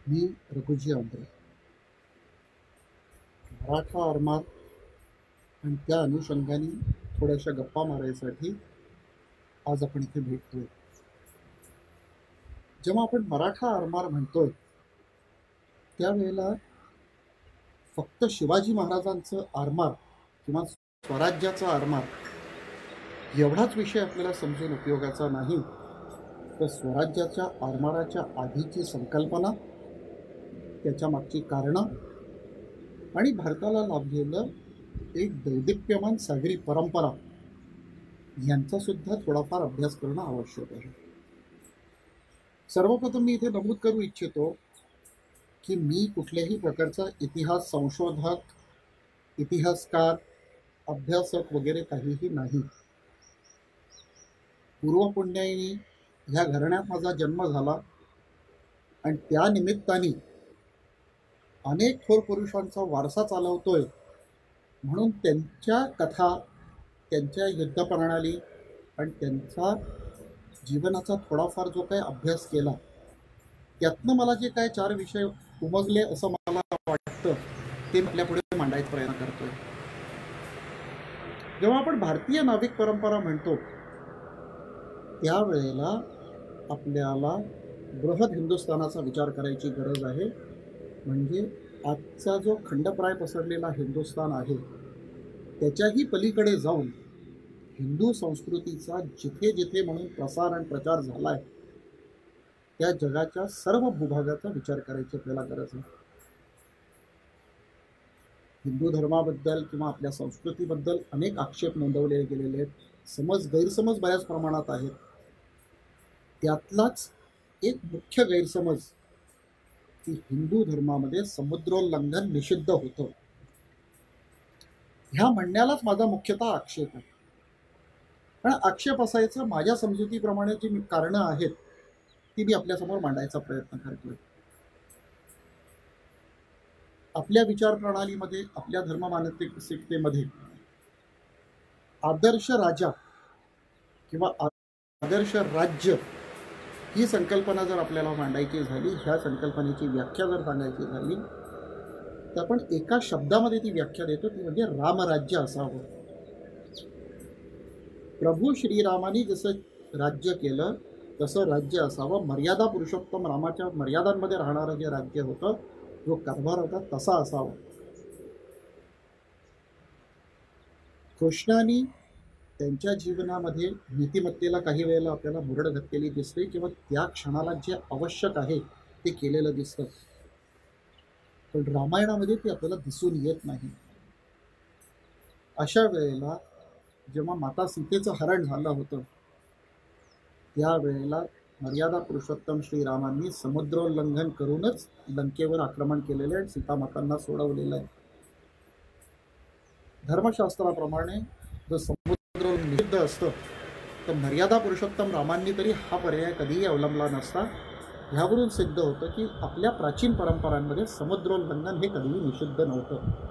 मी रघुजी आंबरे. मराठा आरमार आणि त्या अनुषंगाने थोड्याशा गप्पा मारायसाठी आज आपण इथे भेटतोय. जेव्हा आपण मराठा आरमार म्हणतोय त्यावेळेला फक्त शिवाजी महाराजांचं आरमार किंवा स्वराज्याचा आरमार एवढाच विषय आपल्याला समजून उपयोगाचा नाही, तर स्वराज्याच्या आरमाराच्या आधीची संकल्पना, त्याच्या मागची कारणं आणि भारताला लाभलेलं एक दैदिप्यमान सागरी परंपरा यांचा सुद्धा थोडाफार अभ्यास करणं आवश्यक आहे. सर्वप्रथम मी इथे नमूद करू इच्छितो की मी कुठल्याही प्रकारचा इतिहास संशोधक, इतिहासकार, अभ्यासक वगैरे काहीही नाही. पूर्वपुण्याईने ह्या घराण्यात माझा जन्म झाला आणि त्या निमित्ताने अनेक थोर पुरुषांचा वारसा चालवतोय म्हणून त्यांच्या कथा, त्यांच्या युद्धप्रणाली आणि त्यांचा जीवनाचा थोडाफार जो काही अभ्यास केला त्यातनं मला जे काय 4 विषय उमगले असं मला वाटतं ते आपल्या पुढे मांडायचा प्रयत्न करतोय. जेव्हा आपण भारतीय नाविक परंपरा म्हणतो त्यावेळेला आपल्याला बृहद हिंदुस्थानाचा विचार करायची गरज आहे. म्हणजे आजचा जो खंडप्राय पसरलेला हिंदुस्थान आहे त्याच्याही पलीकडे जाऊन हिंदू संस्कृतीचा जिथे जिथे म्हणून प्रसार आणि प्रचार झाला आहे त्या जगाच्या सर्व भूभागाचा विचार करायची आपल्याला गरज आहे. हिंदू धर्माबद्दल किंवा आपल्या संस्कृतीबद्दल अनेक आक्षेप नोंदवले गेलेले आहेत. समज गैरसमज बऱ्याच प्रमाणात आहेत. त्यातलाच एक मुख्य गैरसमज की हिंदू धर्मामध्ये समुद्रोल्लंघन निषिद्ध होतं. ह्या म्हणण्यालाच माझा मुख्यतः आक्षेप आहे. पण आक्षेप असायचं माझ्या समजुतीप्रमाणे जी कारणं आहेत ती मी आपल्यासमोर मांडायचा प्रयत्न करतोय. आपल्या विचार प्रणालीमध्ये, आपल्या धर्म मानसिकतेमध्ये आदर्श राजा किंवा आदर्श राज्य ही संकल्पना जर आपल्याला मांडायची झाली, ह्या संकल्पनेची व्याख्या जर सांगायची झाली तर आपण एका शब्दामध्ये ती व्याख्या देतो, ती म्हणजे रामराज्य असावं. प्रभू श्रीरामानी जसं राज्य केलं तसं राज्य असावं. मर्यादा पुरुषोत्तम रामाच्या मर्यादांमध्ये राहणारं जे राज्य होतं, जो कारभार होता तसा असावा. कृष्णानी त्यांच्या जीवनामध्ये नीतिमत्तेला काही वेळेला आपल्याला मुरड घातलेली दिसते किंवा त्या क्षणाला जे आवश्यक आहे ते केलेलं दिसतं. पण रामायणामध्ये ते आपल्याला दिसून येत नाही. अशा वेळेला जेव्हा माता सीतेचं हरण झालं होतं त्यावेळेला मर्यादा पुरुषोत्तम श्रीरामांनी समुद्रोल्लंघन करूनच लंकेवर आक्रमण केलेलं आहे आणि सीतामातांना सोडवलेलं आहे. धर्मशास्त्राप्रमाणे जर समुद्र निषिद्ध असतं तर मर्यादा पुरुषोत्तम रामांनी तरी हा पर्याय कधीही अवलंबला नसता. ह्यावरून सिद्ध होतं की आपल्या प्राचीन परंपरांमध्ये समुद्रोल्लंघन हे कधीही निषिद्ध नव्हतं.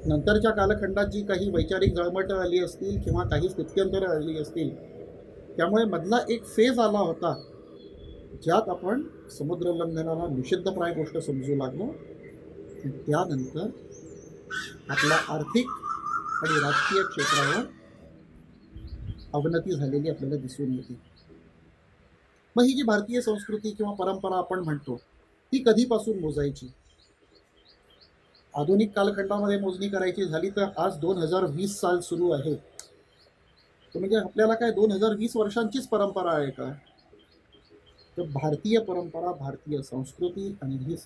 नंतरच्या कालखंडात जी काही वैचारिक जळमटं आली असतील किंवा काही स्थित्यंतरं आली असतील त्यामुळे मधला एक फेज आला होता ज्यात आपण समुद्रोल्लंघनाला निषिद्धप्राय गोष्ट समजू लागलो. त्यानंतर आपल्या आर्थिक आणि राजकीय क्षेत्रावर अवनती झालेली आपल्याला दिसून येते. मग ही जी भारतीय संस्कृती किंवा परंपरा आपण म्हणतो ती कधीपासून मोजायची? आधुनिक कालखंडामध्ये मोजणी करायची झाली तर आज 2020 साल सुरू आहे. तर म्हणजे आपल्याला काय 2020 वर्षांचीच परंपरा आहे का? तर भारतीय परंपरा, भारतीय संस्कृती आणि ही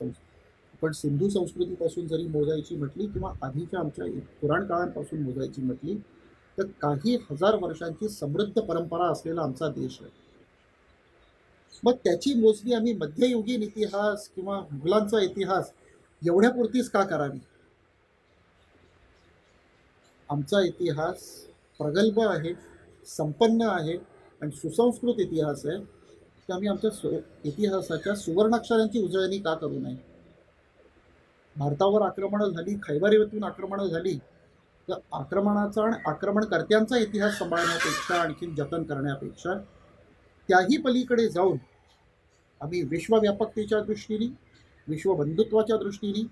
आपण सिंधू संस्कृतीपासून जरी मोजायची म्हटली किंवा आधीच्या आमच्या पुराण काळांपासून मोजायची म्हटली तर काही हजार वर्षांची समृद्ध परंपरा असलेला आमचा देश आहे. मग त्याची मोजणी आम्ही मध्ययुगीन इतिहास किंवा मुघलांचा इतिहास एवढ्यापुरतीच का करावी? आमचा इतिहास प्रगल्भ आहे, संपन्न आहे आणि सुसंस्कृत इतिहास आहे. तर आम्ही आमच्या इतिहासाच्या सुवर्णाक्षरांची उजळणी का करू नये? भारतावर आक्रमणं झाली, खैबरीतून आक्रमणं झाली तर आक्रमणाचा आणि आक्रमणकर्त्यांचा इतिहास सांभाळण्यापेक्षा, आणखीन जतन करण्यापेक्षा त्याही पलीकडे जाऊन आम्ही विश्वव्यापकतेच्या दृष्टीने, विश्वबंधुत्वाच्या दृष्टीने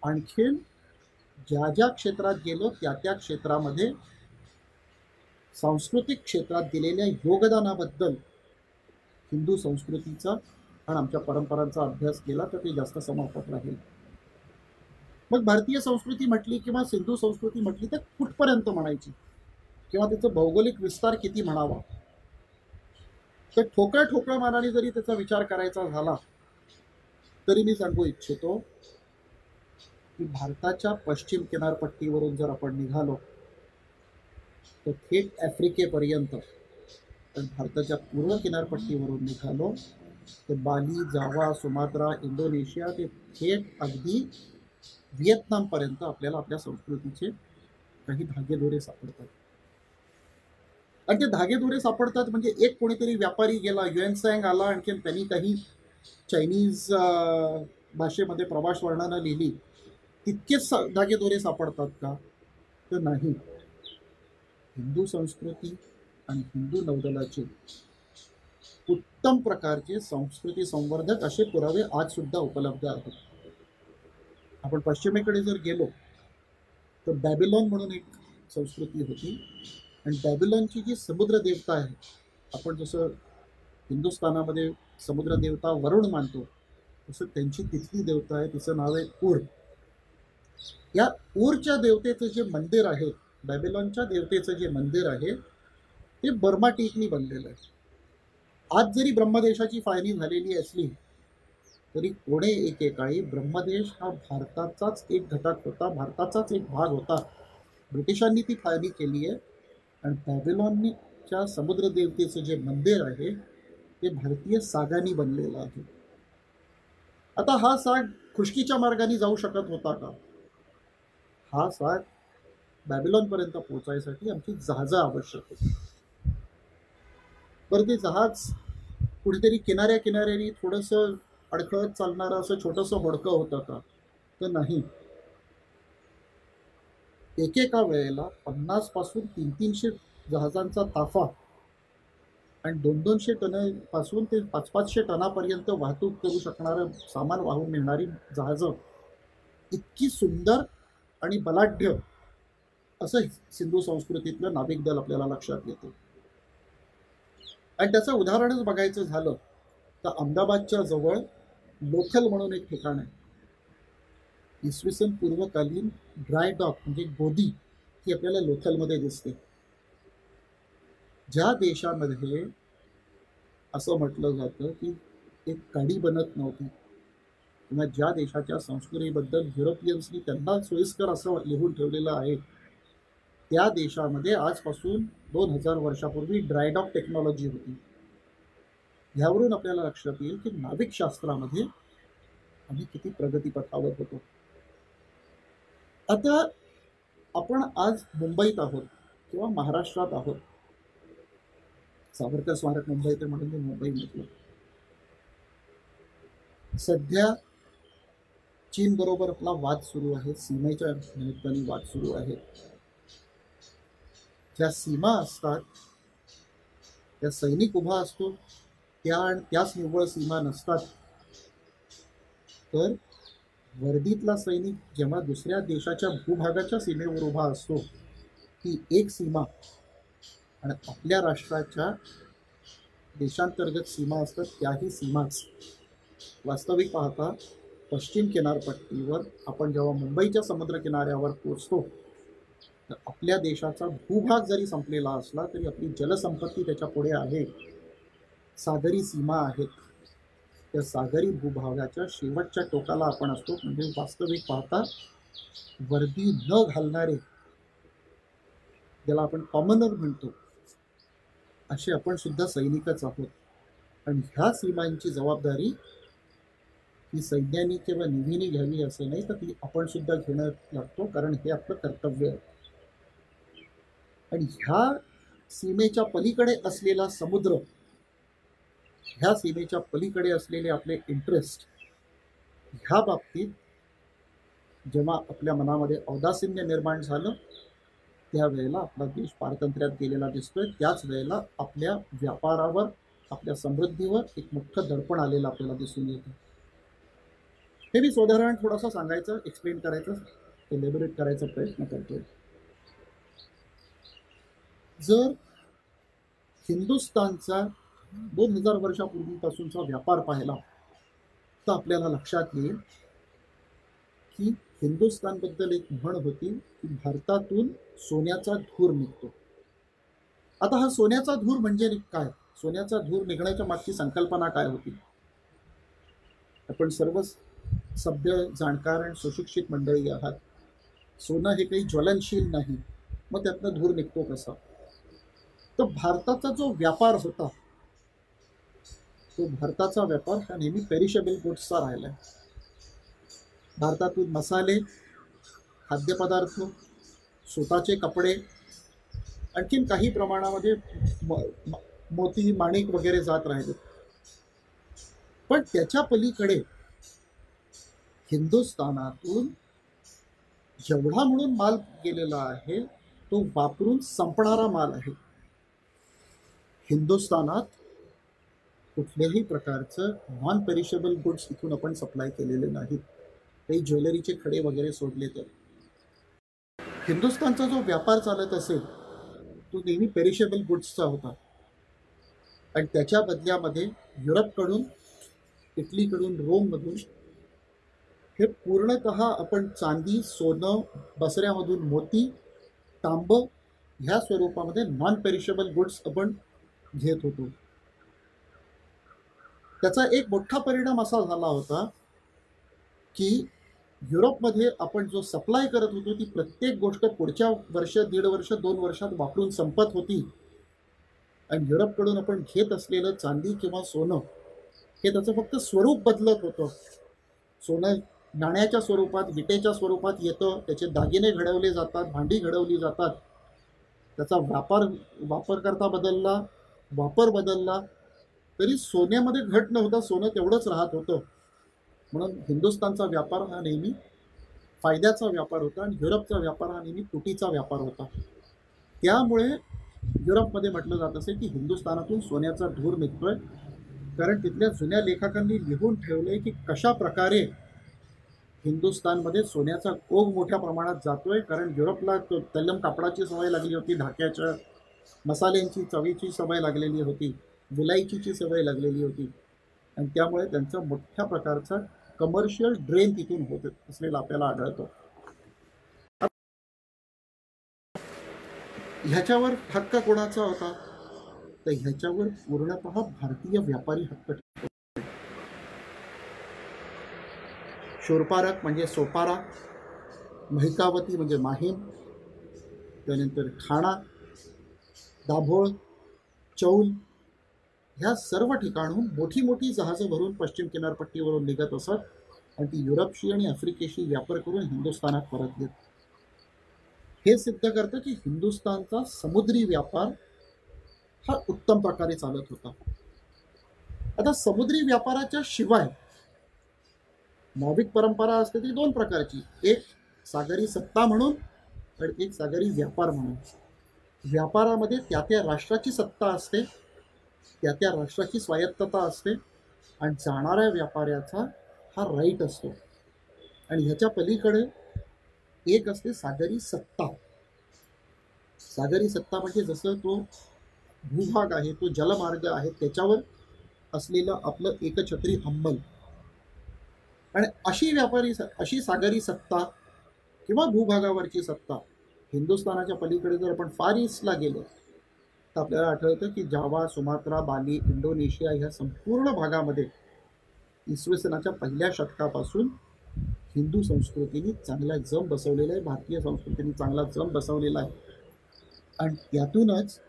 आणखीन ज्या ज्या क्षेत्रात गेलो त्या त्या क्षेत्रामध्ये सांस्कृतिक क्षेत्रात दिलेल्या योगदानाबद्दल हिंदू संस्कृतीचा आणि आमच्या परंपरांचा अभ्यास केला तर ते जास्त समर्पक राहील. मग भारतीय संस्कृती म्हटली किंवा सिंधू संस्कृती म्हटली तर कुठपर्यंत म्हणायची किंवा त्याचा भौगोलिक विस्तार किती म्हणावा. तर ठोकळ मानाने जरी त्याचा विचार करायचा झाला तरी मी सांगू इच्छितो की भारताच्या पश्चिम किनारपट्टीवरून जर आपण निघालो तर थेट आफ्रिकेपर्यंत, तर भारताच्या पूर्व किनारपट्टीवरून निघालो तर बाली, जावा, सुमात्रा, इंडोनेशिया ते थेट अगदी व्हिएतनामपर्यंत आपल्याला आपल्या संस्कृतीचे काही धागेदोरे सापडतात. आणि ते धागेदोरे सापडतात म्हणजे एक कोणीतरी व्यापारी गेला, युएनसँग आला, आणखीन त्यांनी काही चायनीज भाषेमध्ये प्रवास वर्णनं लिहिली, तितकेच धागेदोरे सापडतात का? तर नाही. हिंदू संस्कृती आणि हिंदू नौदलाचे उत्तम प्रकारचे संस्कृती संवर्धक असे पुरावे आज सुद्धा उपलब्ध आहेत. आपण पश्चिमेकडे जर गेलो तर बॅबिलॉन म्हणून एक संस्कृती होती आणि बॅबिलॉनची जी समुद्र देवता आहे, आपण जसं हिंदुस्थानामध्ये समुद्र देवता वरुण मानतो तसं त्यांची तिथली देवता आहे, तिचं नाव आहे उर. या उरच्या देवतेचं जे मंदिर आहे, बॅबिलॉनच्या देवतेचं जे मंदिर आहे ते बर्मा टीकनी बनलेलं आहे. आज जरी ब्रह्मदेशाची फाळणी झालेली असली तरी कोणे एकेकाळी ब्रह्मदेश हा भारताचाच एक घटक होता, भारताचाच एक भाग होता. ब्रिटिशांनी ती फाळणी केली आहे आणि बॅबिलॉनच्या समुद्र देवतेचं जे मंदिर आहे ते भारतीय सागानी बनलेलं आहे. आता हा साग खुशकीच्या मार्गाने जाऊ शकत होता का? हा साग बॅबिलॉनपर्यंत पोहोचायसाठी आमची जहाजं आवश्यक होती. बरं, ते जहाज कुठेतरी किनाऱ्याने थोडंसं अडखळत चालणारं असं छोटंसं होडकं होतं का? तर नाही. एकेका वेळेला 50 पासून 300 जहाजांचा ताफा आणि 200 टनापासून ते 500 टनापर्यंत वाहतूक करू शकणारं सामान वाहून नेणारी जहाजं, इतकी सुंदर आणि बलाढ्य असं सिंधू संस्कृतीतलं नाविक दल आपल्याला लक्षात येतं. आणि त्याचं उदाहरणच बघायचं झालं तर अहमदाबादच्या जवळ लोथल म्हणून एक ठिकाण आहे. इसवी सन पूर्वकालीन ड्राय डॉक म्हणजे गोदी ही आपल्याला लोथलमध्ये दिसते. ज्या देशामध्ये असं म्हटलं जातं की एक गाडी बनत नव्हती किंवा ज्या देशाच्या संस्कृतीबद्दल युरोपियन्सनी त्यांना सोयीस्कर असं लिहून ठेवलेलं आहे, त्या देशामध्ये आजपासून 2000 वर्षापूर्वी ड्रायडॉक टेक्नॉलॉजी होती. ह्यावरून आपल्याला लक्षात येईल की नाविक शास्त्रामध्ये आम्ही किती प्रगतीपथावर होतो. आता आपण आज मुंबईत आहोत किंवा महाराष्ट्रात आहोत. सावरकर स्मारक मुंबईत म्हणून मी मुंबई म्हटलं. सध्या चीन बरोबर आपला वाद सुरू आहे, सीमेच्या निमित्ताने वाद सुरू आहे. ज्या सीमा असतात त्या सैनिक उभा असतो त्या आणि त्याच निव्वळ सीमा नसतात. तर वर्दीतला सैनिक जेव्हा दुसऱ्या देशाच्या भूभागाच्या सीमेवर उभा असतो ती एक सीमा आणि आपल्या राष्ट्राच्या देशांतर्गत सीमा असतात त्याही सीमाच. वास्तविक पाहता पश्चिम किनारपट्टीवर आपण जेव्हा मुंबईच्या समुद्र किनाऱ्यावर पोचतो तर आपल्या देशाचा भूभाग जरी संपलेला असला तरी आपली जलसंपत्ती त्याच्या पुढे आहे. सागरी सीमा आहेत. त्या सागरी भूभागाच्या शेवटच्या टोकाला आपण असतो. म्हणजे वास्तविक पाहता वर्दी न घालणारे, ज्याला आपण कॉमनर म्हणतो, असे आपण सुद्धा सैनिकच आहोत. आणि ह्या सीमांची जबाबदारी ही सैन्याने किंवा नेव्हीने घ्यावी असं नाही, तर ती आपण सुद्धा घेणं लागतो, कारण हे आपलं कर्तव्य आहे. आणि ह्या सीमेच्या पलीकडे असलेला समुद्र, ह्या सीमेच्या पलीकडे असलेले आपले इंटरेस्ट, ह्या बाबतीत जेव्हा आपल्या मनामध्ये औदासिन्य निर्माण झालं त्यावेळेला आपला देश पारतंत्र्यात गेलेला दिसतोय. त्याच वेळेला आपल्या व्यापारावर आपल्या समृद्धीवर एक मोठं दडपण आलेलं आपल्याला दिसून येतं. हे मी उदाहरण थोडंसं सांगायचं, एक्सप्लेन करायचं, एलिबरेट करायचा प्रयत्न करतोय. जर हिंदुस्थानचा 2000 वर्षापूर्वीपासूनचा व्यापार पाहिला तर आपल्याला लक्षात येईल की हिंदुस्थानबद्दल एक म्हण होती की भारतातून सोन्याचा धूर निघतो. आता हा सोन्याचा धूर म्हणजे काय? सोन्याचा धूर निघण्याच्या मागची संकल्पना काय होती? आपण सर्व सभ्य, जाणकार आणि सुशिक्षित मंडळी आहात. सोनं हे काही ज्वलनशील नाही, मग त्यातनं धूर निघतो कसा? तर भारताचा जो व्यापार होता तो भारताचा व्यापार हा नेहमी पेरिशेबल गुड्सचा राहिला आहे. भारतातून मसाले, खाद्यपदार्थ, स्वतःचे कपडे, आणखीन काही प्रमाणामध्ये मोती, माणिक वगैरे जात राहिले. पण त्याच्या पलीकडे हिंदुस्थानातून जेवढा म्हणून माल गेलेला आहे तो वापरून संपणारा माल आहे. हिंदुस्थानात कुठल्याही प्रकारचं नॉन पेरिशेबल गुड्स इथून आपण सप्लाय केलेले नाहीत, काही ज्वेलरीचे खडे वगैरे सोडले तर. हिंदुस्थानचा जो व्यापार चालत असेल तो नेहमी पेरिशेबल गुड्सचा होता. आणि त्याच्या बदल्यामध्ये युरोपकडून, इटलीकडून, रोममधून हे पूर्णतः आपण चांदी, सोनं, बसऱ्यामधून मोती, तांब ह्या स्वरूपामध्ये नॉन पेरिशेबल गुड्स आपण घेत होतो. त्याचा एक मोठा परिणाम असा झाला होता की युरोपमध्ये आपण जो सप्लाय करत होतो ती प्रत्येक गोष्ट पुढच्या वर्ष, 1.5 वर्ष, 2 वर्षात वापरून संपत होती. आणि युरोपकडून आपण घेत असलेलं चांदी किंवा सोनं हे त्याचं फक्त स्वरूप बदलत होतं. सोनं नाण्याच्या स्वरूपात, विटेच्या स्वरूपात येतं, त्याचे दागिने घडवले जातात, भांडी घडवली जातात, त्याचा वापरकर्ता बदलला, वापर बदलला, तरी सोन्यामध्ये घट नव्हता, सोनं तेवढंच राहत होतं. म्हणून हिंदुस्थानचा व्यापार हा नेहमी फायद्याचा व्यापार होता आणि युरोपचा व्यापार हा नेहमी तुटीचा व्यापार होता. त्यामुळे युरोपमध्ये म्हटलं जात असे की हिंदुस्थानातून सोन्याचा धूर निघतोय, कारण तिथल्या जुन्या लेखकांनी लिहून ठेवले की कशा प्रकारे हिंदुस्थानमध्ये सोन्याचा ओघ मोठ्या प्रमाणात जातोय. कारण युरोपला तल्लम कापडाची सवय लागली होती, धाक्याच्या, मसाल्यांची, चवीची सवय लागलेली होती, विलायचीची सवय लागलेली होती, आणि त्यामुळे त्यांचा मोठ्या प्रकारचा कमर्शियल ड्रेन तिथून होत असलेला आपल्याला आढळतो. ह्याच्यावर हक्क कोणाचा होता? तर ह्याच्यावर पूर्णतः भारतीय व्यापारी हक्क. शूरपारक म्हणजे सोपारा, महिकावती म्हणजे माहीम, त्यानंतर ठाणा, दाभोळ, चौल ह्या सर्व ठिकाणहून मोठी मोठी जहाजं भरून पश्चिम किनारपट्टीवरून निघत असत आणि ती युरोपशी आणि आफ्रिकेशी व्यापार करून हिंदुस्थानात परतलीत. हे सिद्ध करतं की हिंदुस्थानचा समुद्री व्यापार हा उत्तम प्रकारे चालत होता. आता समुद्री व्यापाराच्या शिवाय नाविक परंपरा असते ती 2 प्रकारची, एक सागरी सत्ता म्हणून आणि एक सागरी व्यापार म्हणून. व्यापारामध्ये त्या त्या राष्ट्राची सत्ता असते, त्या त्या राष्ट्राची स्वायत्तता असते आणि जाणाऱ्या व्यापाऱ्याचा हा राईट असतो. आणि ह्याच्या पलीकडे एक असते सागरी सत्ता. सागरी सत्ता म्हणजे जसं तो भूभाग आहे, तो जलमार्ग आहे, त्याच्यावर असलेलं आपलं एकछत्री अंमल. आणि अशी सागरी सत्ता किंवा भूभागावरची सत्ता हिंदुस्थानाच्या पलीकडे जर आपण फार ईस्टला गेलो तर आपल्याला आठवतं की जावा, सुमात्रा, बाली, इंडोनेशिया ह्या संपूर्ण भागामध्ये इसवी सनाच्या 1ल्या शतकापासून हिंदू संस्कृतीने चांगला जम बसवलेला आहे, भारतीय संस्कृतीने चांगला जम बसवलेला आहे. आणि त्यातूनच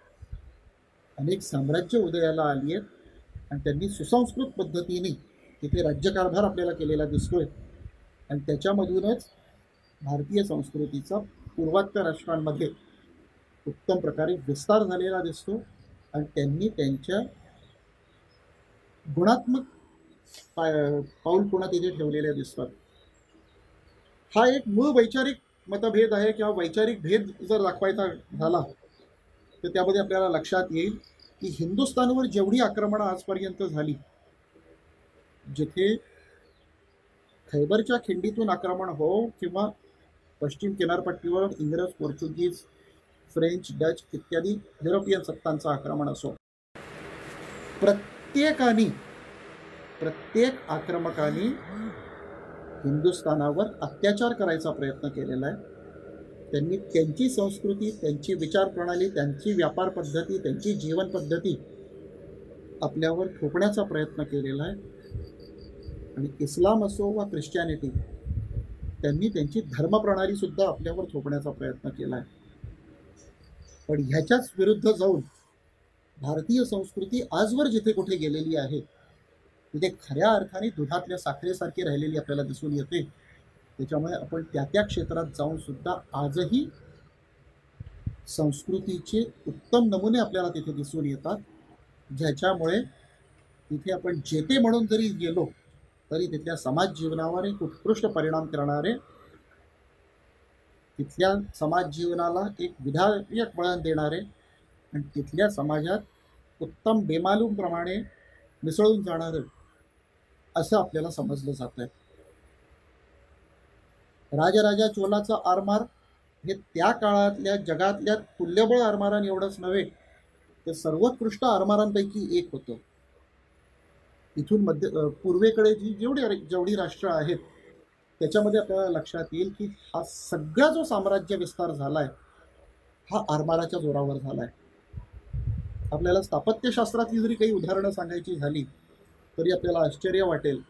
अनेक साम्राज्य उदयाला आली आहेत आणि त्यांनी सुसंस्कृत पद्धतीने तिथे राज्यकारभार आपल्याला केलेला दिसतोय. आणि त्याच्यामधूनच भारतीय संस्कृतीचा पूर्वात्य राष्ट्रांमध्ये उत्तम प्रकारे विस्तार झालेला दिसतो आणि त्यांनी त्यांच्या गुणात्मक पाऊल पुन्हा तिथे ठेवलेले दिसतात. हा एक मूळ वैचारिक मतभेद आहे किंवा वैचारिक भेद जर दाखवायचा झाला तर त्यामध्ये आपल्याला लक्षात येईल की हिंदुस्थानवर जेवढी आक्रमणं आजपर्यंत झाली, जिथे खैबरच्या खिंडीतून आक्रमण हो किंवा पश्चिम किनारपट्टीवर इंग्रज, पोर्चुगीज, फ्रेंच, डच इत्यादी युरोपियन सत्तांचं आक्रमण असो, प्रत्येक आक्रमकांनी हिंदुस्थानावर अत्याचार करायचा प्रयत्न केलेला आहे. त्यांनी त्यांची संस्कृती, त्यांची विचारप्रणाली, त्यांची व्यापार पद्धती, त्यांची जीवन पद्धती आपल्यावर थोपण्याचा प्रयत्न केलेला आहे. आणि इस्लाम असो वा ख्रिश्चॅनिटी, त्यांनी त्यांची धर्मप्रणाली सुद्धा आपल्यावर थोपण्याचा प्रयत्न केला आहे. पण ह्याच्याच विरुद्ध जाऊन भारतीय संस्कृती आजवर जिथे कुठे गेलेली आहे तिथे खऱ्या अर्थाने दुधातल्या साखरेसारखी राहिलेली आपल्याला दिसून येते. त्याच्यामुळे आपण त्या त्या क्षेत्रात जाऊन सुद्धा आजही संस्कृतीचे उत्तम नमुने आपल्याला तिथे दिसून येतात, ज्याच्यामुळे तिथे आपण जेते म्हणून जरी गेलो तरी तिथल्या समाज जीवनावर एक उत्कृष्ट परिणाम करणारे, तिथल्या समाज जीवनाला एक विधायक वळण देणारे आणि तिथल्या समाजात उत्तम बेमालूमप्रमाणे मिसळून जाणारं असं आपल्याला समजलं जात आहे. राजराजा चोलाचा आरमार हे त्या काळातल्या जगातल्या तुल्यबळ आरमारां एवढंच नव्हे तर सर्वोत्कृष्ट आरमारांपैकी एक होतं. इथून पूर्वेकडे जेवढी राष्ट्र आहेत त्याच्यामध्ये आपल्याला लक्षात येईल की हा सगळा जो साम्राज्य विस्तार झालाय हा आरमाराच्या जोरावर झालाय. आपल्याला स्थापत्यशास्त्रातली जरी काही उदाहरणं सांगायची झाली तरी आपल्याला आश्चर्य वाटेल.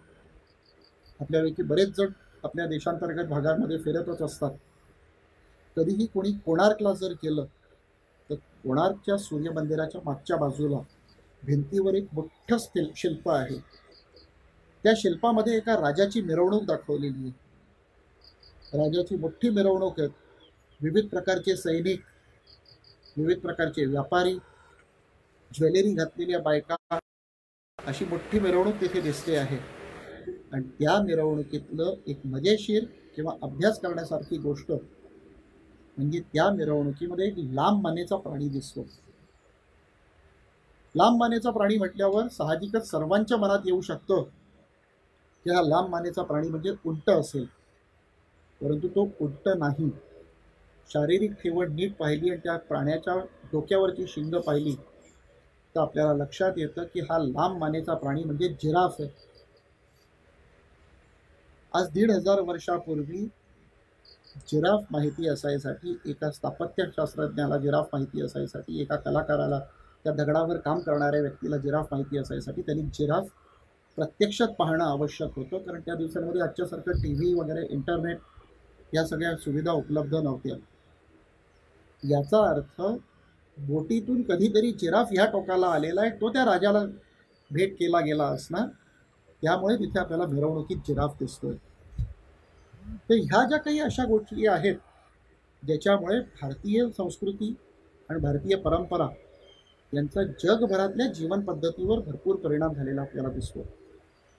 आपल्यापैकी बरेच जण आपल्या देशांतर्गत भागांमध्ये फिरतच असतात. कधीही कोणी कोणार्कला जर गेलं तर कोणार्कच्या सूर्यमंदिराच्या मागच्या बाजूला भिंतीवर एक मोठं शिल्प आहे. त्या शिल्पामध्ये एका राजाची मिरवणूक दाखवलेली आहे. राजाची मोठी मिरवणूक आहे. विविध प्रकारचे सैनिक, विविध प्रकारचे व्यापारी, ज्वेलरी घातलेल्या बायका, अशी मोठी मिरवणूक तिथे दिसते आहे. आणि त्या मिरवणुकीतलं एक मजेशीर किंवा अभ्यास करण्यासारखी गोष्ट म्हणजे त्या मिरवणुकीमध्ये एक लांब मानेचा प्राणी दिसतो. लांब मानेचा प्राणी म्हटल्यावर साहजिकच सर्वांच्या मनात येऊ शकतं की हा लांब मानेचा प्राणी म्हणजे उंट असेल, परंतु तो उंट नाही. शारीरिक ठेवण नीट पाहिली आणि त्या प्राण्याच्या डोक्यावरची शिंग पाहिली तर आपल्याला लक्षात येतं की हा लांब मानेचा प्राणी म्हणजे जिराफ आहे. आज 1500 वर्षापूर्वी जिराफ माहिती असायसाठी, एका स्थापत्यशास्त्रज्ञाला जिराफ माहिती असायसाठी, एका कलाकाराला, त्या दगडावर काम करणाऱ्या व्यक्तीला जिराफ माहिती असायसाठी त्यांनी जिराफ प्रत्यक्षात पाहणं आवश्यक होतं. कारण त्या दिवसांमध्ये आजच्यासारखं TV वगैरे, इंटरनेट या सगळ्या सुविधा उपलब्ध नव्हत्या. याचा अर्थ बोटीतून कधीतरी जिराफ ह्या टोकाला आलेला आहे, तो त्या राजाला भेट केला गेला असणार, त्यामुळे तिथे आपल्याला मिरवणुकीत जिराफ दिसतोय. तर ह्या ज्या काही अशा गोष्टी आहेत ज्याच्यामुळे भारतीय संस्कृती आणि भारतीय परंपरा यांचा जगभरातल्या जीवन पद्धतीवर भरपूर परिणाम झालेला आपल्याला दिसतो.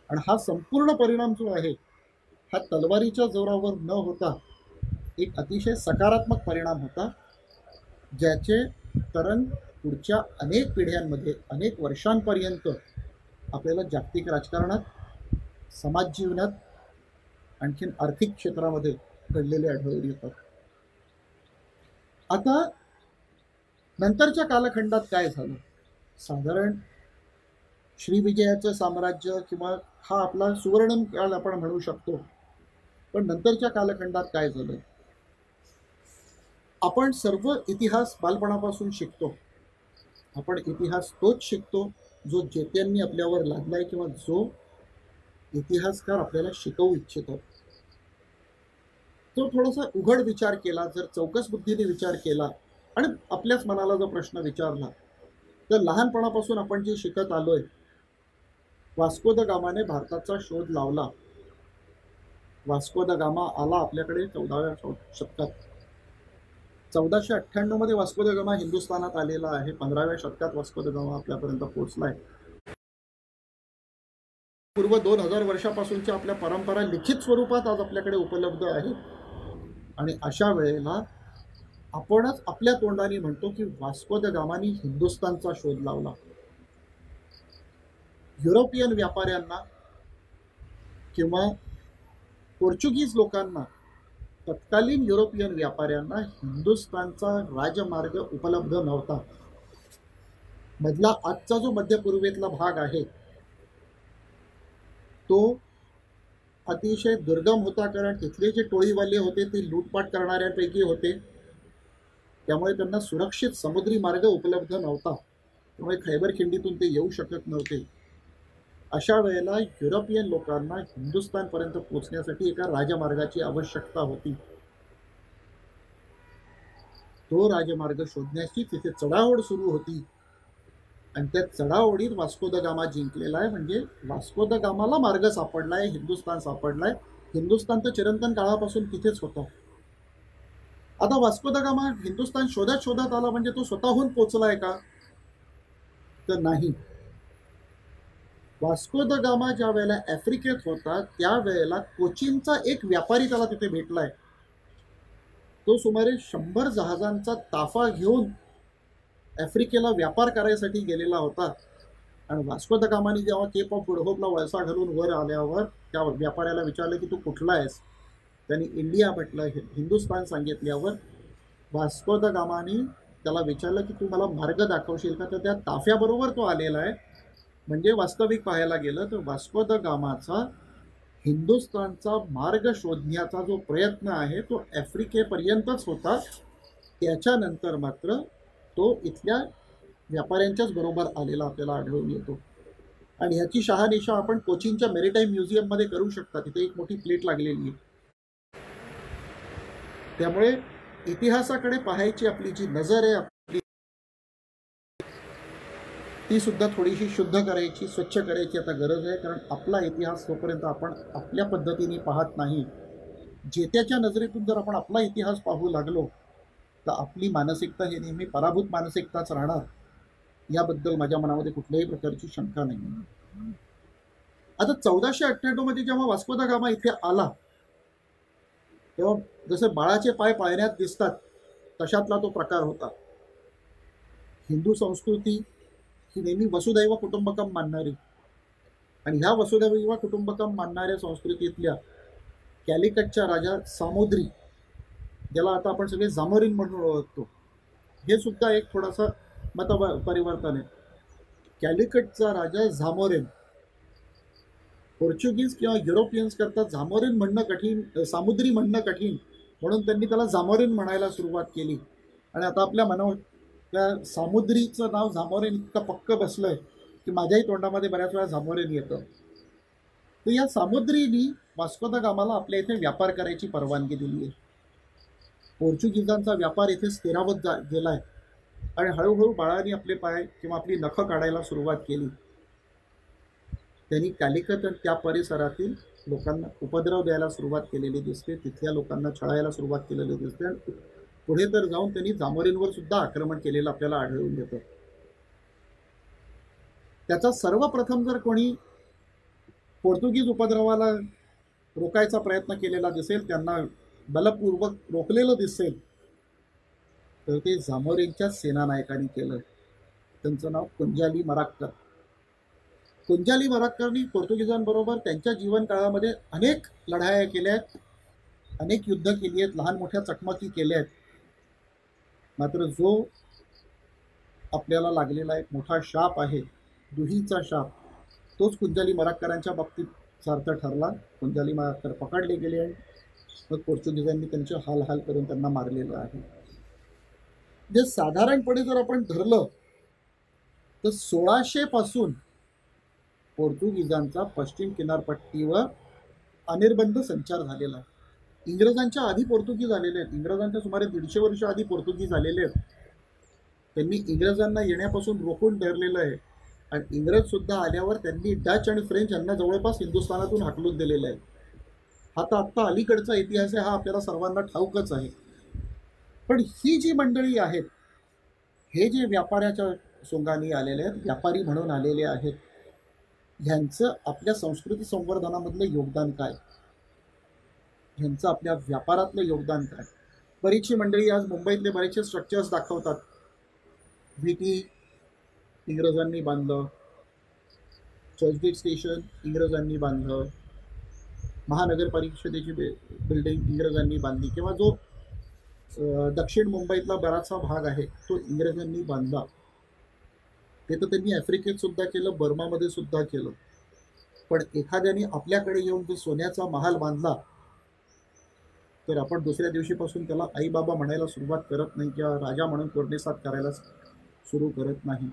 आणि हा संपूर्ण परिणाम जो आहे हा तलवारीच्या जोरावर न होता एक अतिशय सकारात्मक परिणाम होता, ज्याचे तरण पुढच्या अनेक पिढ्यांमध्ये, अनेक वर्षांपर्यंत आपल्याला जागतिक राजकारणात, समाज जीवनात, आणखीन आर्थिक क्षेत्रामध्ये घडलेले आढळून येतात. आता नंतरच्या कालखंडात काय झालं? साधारण श्रीविजयाचं साम्राज्य किंवा हा आपला सुवर्णम काळ आपण म्हणू शकतो. पण नंतरच्या कालखंडात काय झालं? आपण सर्व इतिहास बालपणापासून शिकतो. आपण इतिहास तोच शिकतो जो जेत्यांनी आपल्यावर लादलाय किंवा जो इतिहासकार आपल्याला शिकवू इच्छितो. तो थोडासा उघड विचार केला, जर चौकस बुद्धीने विचार केला आणि आपल्याच मनाला जो प्रश्न विचारला तर लहानपणापासून आपण जे शिकत आलोय, वास्को द गामाने भारताचा शोध लावला. वास्को द गामा आला आपल्याकडे 14व्या शतकात. 1498 मध्ये वास्को द गामा हिंदुस्थानात आलेला आहे. 15व्या शतकात वास्को द गामा आपल्यापर्यंत पोहोचलाय. पूर्व 2000 वर्षापासूनच्या आपल्या परंपरा लिखित स्वरूपात आज आपल्याकडे उपलब्ध आहेत. आणि अशा वेळेला आपणच आपल्या तोंडाने म्हणतो की वास्को द गामानी हिंदुस्थानचा शोध लावला. युरोपियन व्यापाऱ्यांना किंवा पोर्चुगीज लोकांना, तत्कालीन युरोपियन व्यापाऱ्यांना हिंदुस्थानचा राजमार्ग उपलब्ध नव्हता. मधला आजचा जो मध्य पूर्वेतला भाग आहे तो अतिशय दुर्गम होता, कारण तिथले जे टोळीवाले होते ते लूटपाट करणाऱ्यांपैकी होते. त्यामुळे त्यांना सुरक्षित समुद्री मार्ग उपलब्ध नव्हता. त्यामुळे खैबर खिंडीतून ते येऊ शकत नव्हते. अशा वेळेला युरोपियन लोकांना हिंदुस्थानपर्यंत पोहोचण्यासाठी एका राजमार्गाची आवश्यकता होती. तो राजमार्ग शोधण्याची तिथे चढाओढ सुरू होती आणि त्या चढाओढीत वास्को द गामा जिंकलेला आहे. म्हणजे वास्को द गामाला मार्ग सापडलाय, हिंदुस्थान सापडलाय. हिंदुस्थान तर चिरंतन काळापासून तिथेच होता. आता वास्को द गामा हिंदुस्थान शोधत शोधत आला म्हणजे तो स्वतःहून पोचलाय का? तर नाही. वास्को द गामा ज्या वेळेला आफ्रिकेत होता त्यावेळेला कोचीनचा एक व्यापारी त्याला तिथे भेटलाय. तो सुमारे 100 जहाजांचा ताफा घेऊन आफ्रिकेला व्यापार करायसाठी गेलेला होता. आणि वास्को द गामाने जेव्हा केप ऑफ गुड होपला वळसा घालून वर आल्यावर त्या व्यापाऱ्याला विचारलं की तू कुठला आहेस? त्यांनी इंडिया म्हटलं, हिंदुस्थान सांगितल्यावर वास्को द गामाने त्याला विचारलं की तू मला मार्ग दाखवशील का? तर त्या ताफ्याबरोबर तो आलेला आहे. म्हणजे वास्तविक पाहायला गेलं तर वास्को द गामाचा हिंदुस्थानचा मार्ग शोधण्याचा जो प्रयत्न आहे तो आफ्रिकेपर्यंतच होता. त्याच्यानंतर मात्र तो इथल्या व्यापाऱ्यांच्याच बरोबर आलेला आपल्याला आढळून येतो. आणि ह्याची शहानिशा आपण कोचीनच्या मेरीटाईम म्युझियममध्ये करू शकता. तिथे एक मोठी प्लेट लागलेली आहे. त्यामुळे इतिहासाकडे पाहायची आपली जी नजर आहे आपली ती सुद्धा थोडीशी शुद्ध करायची, स्वच्छ करायची आता गरज आहे. कारण आपला इतिहास तोपर्यंत आपण आपल्या पद्धतीने पाहत नाही. जेत्याच्या नजरेतून जर आपण आपला इतिहास पाहू लागलो तर आपली मानसिकता हे नेहमी पराभूत मानसिकताच राहणार, याबद्दल माझ्या मनामध्ये कुठल्याही प्रकारची शंका नाही. आता 1498 मध्ये जेव्हा वास्को द गामा इथे आला तेव्हा जसे बाळाचे पाय पाळण्यात दिसतात तशातला तो प्रकार होता. हिंदू संस्कृती ही नेहमी वसुदैव कुटुंबकम मानणारी, आणि ह्या वसुदैव कुटुंबकम मानणाऱ्या संस्कृतीतल्या कॅलिकटच्या राजा सामोद्री, ज्याला आता आपण सगळे जामोरिन म्हणून ओळखतो, हे सुद्धा एक थोडासा मत परिवर्तन आहे. कॅलिकटचा राजा झामोरिन, पोर्चुगीज किंवा युरोपियन्स करता झामोरिन म्हणणं कठीण, सामुद्री म्हणणं कठीण, म्हणून त्यांनी त्याला जामोरिन म्हणायला सुरुवात केली. आणि आता आपल्या मनावर त्या सामुद्रीचं नाव झामोरिन इतकं पक्क बसलंय की माझ्याही तोंडामध्ये बऱ्याच वेळा झामोरिन येतं. तर या सामुद्रीनी वास्को द गामाला आपल्या इथे व्यापार करायची परवानगी दिली आहे. पोर्चुगीजांचा व्यापार इथे स्थिरावत गेलाय आणि हळूहळू बाळाने आपले पाय किंवा आपली नखं काढायला सुरुवात केली. त्यांनी कॅलिकट आणि त्या परिसरातील लोकांना उपद्रव द्यायला सुरुवात केलेली दिसते. तिथल्या लोकांना छळायला सुरुवात केलेली दिसते. आणि पुढे तर जाऊन त्यांनी जामोरिनवर सुद्धा आक्रमण केलेलं आपल्याला आढळून येतं. त्याचा सर्वप्रथम जर कोणी पोर्तुगीज उपद्रवाला रोखायचा प्रयत्न केलेला दिसेल, त्यांना बलपूर्वक रोखलेलं दिसेल, तर ते जामोरिनच्या सेनानायकांनी केलं. त्यांचं नाव कुंजाली मराक्कर. कुंजाली मराक्करनी पोर्तुगीजांबरोबर त्यांच्या जीवनकाळामध्ये अनेक लढाया केल्या आहेत, अनेक युद्ध केली आहेत, लहान मोठ्या चकमकी केल्या आहेत. मात्र जो आपल्याला लागलेला एक मोठा शाप आहे, दुहीचा शाप, तोच कुंजाली मराक्करांच्या बाबतीत सार्थ ठरला. कुंजाली मराक्कर पकडले गेले आणि मग पोर्तुगीजांनी त्यांचे हाल करून त्यांना मारलेलं आहे. जे साधारणपणे जर आपण धरलं तर 1600 पासून पोर्तुगीजांचा पश्चिम किनारपट्टीवर अनिर्बंध संचार झालेला आहे. इंग्रजांच्या आधी पोर्तुगीज आलेले आहेत. इंग्रजांच्या सुमारे 150 वर्ष आधी पोर्तुगीज आलेले आहेत. त्यांनी इंग्रजांना येण्यापासून रोखून धरलेलं आहे. आणि इंग्रज सुद्धा आल्यावर त्यांनी डच आणि फ्रेंच यांना जवळपास हिंदुस्थानातून हाकलून दिलेलं आहे. हा तर आत्ता अलीकडचा इतिहास आहे, हा आपल्याला सर्वांना ठाऊकच आहे. पण ही जी मंडळी आहेत, हे जे व्यापाऱ्याच्या सोंगाने आलेले आहेत, व्यापारी म्हणून आलेले आहेत, ह्यांचं आपल्या संस्कृती संवर्धनामधलं योगदान काय? ह्यांचं आपल्या व्यापारातलं योगदान काय? बरीचशी मंडळी आज मुंबईतले बरेचसे स्ट्रक्चर्स दाखवतात. व्हीटी इंग्रजांनी बांधलं, चर्चगेट स्टेशन इंग्रजांनी बांधलं, महानगरपालिकेची बिल्डिंग इंग्रजांनी बांधली, किंवा जो दक्षिण मुंबईतला बराचसा भाग आहे तो इंग्रजांनी बांधला. ते तर त्यांनी आफ्रिकेत सुद्धा केलं, बर्मामध्ये सुद्धा केलं. पण एखाद्याने आपल्याकडे येऊन जो सोन्याचा महाल बांधला तर आपण दुसऱ्या दिवशीपासून त्याला आई बाबा म्हणायला सुरुवात करत नाही, किंवा राजा म्हणून कोर्णेसाद करायला सुरू करत नाही.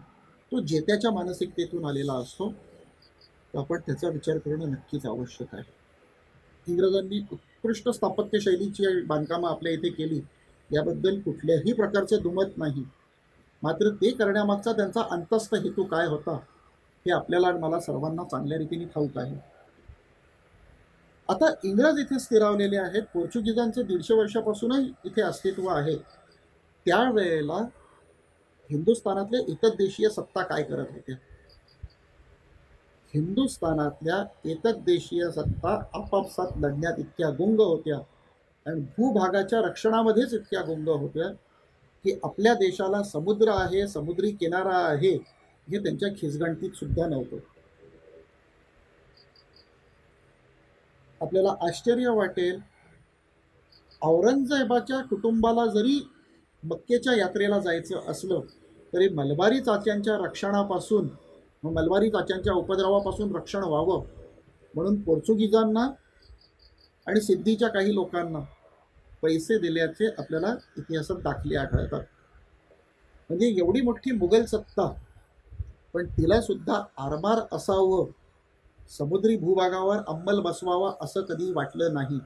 तो जे त्याच्या मानसिकतेतून आलेला असतो, तर आपण त्याचा विचार करणं नक्कीच आवश्यक आहे. इंग्रजांनी उत्कृष्ट स्थापत्यशैलीची बांधकामं आपल्या इथे केली, याबद्दल कुठल्याही प्रकारचं दुमत नाही. मात्र ते करण्यामागचा त्यांचा अंतस्थ हेतू काय होता हे आपल्याला मला सर्वांना चांगल्या रीतीने ठाऊक आहे. आता इंग्रज इथे स्थिरावलेले आहेत, पोर्चुगीजांचं 150 वर्षापासूनही इथे अस्तित्व आहे. त्यावेळेला हिंदुस्थानातले एकदेशीय सत्ता काय करत होत्या? हिंदुस्थानातल्या एकदेशीय सत्ता आपापसात लढण्यात इतक्या गुंग होत्या आणि भूभागाच्या रक्षणामध्येच इतक्या गुंग होत्या की आपल्या देशाला समुद्र आहे, समुद्री किनारा आहे, हे त्यांच्या खिसगणतीत सुद्धा नव्हतं. आपल्याला आश्चर्य वाटेल, औरंगजेबाच्या कुटुंबाला जरी मक्केच्या यात्रेला जायचं असलं तरी मलबारी चाच्यांच्या रक्षणापासून, मलबारी चाच्यांच्या उपद्रवापासून रक्षण व्हावं म्हणून पोर्चुगीजांना आणि सिद्धीच्या काही लोकांना पैसे दिल्याचे आपल्याला इतिहासात दाखले आढळतात. म्हणजे एवढी मोठी मुघल सत्ता, पण तिला सुद्धा आरमार असावं, समुद्री भूभागावर अंमल बसवावा असं कधी वाटलं नाही.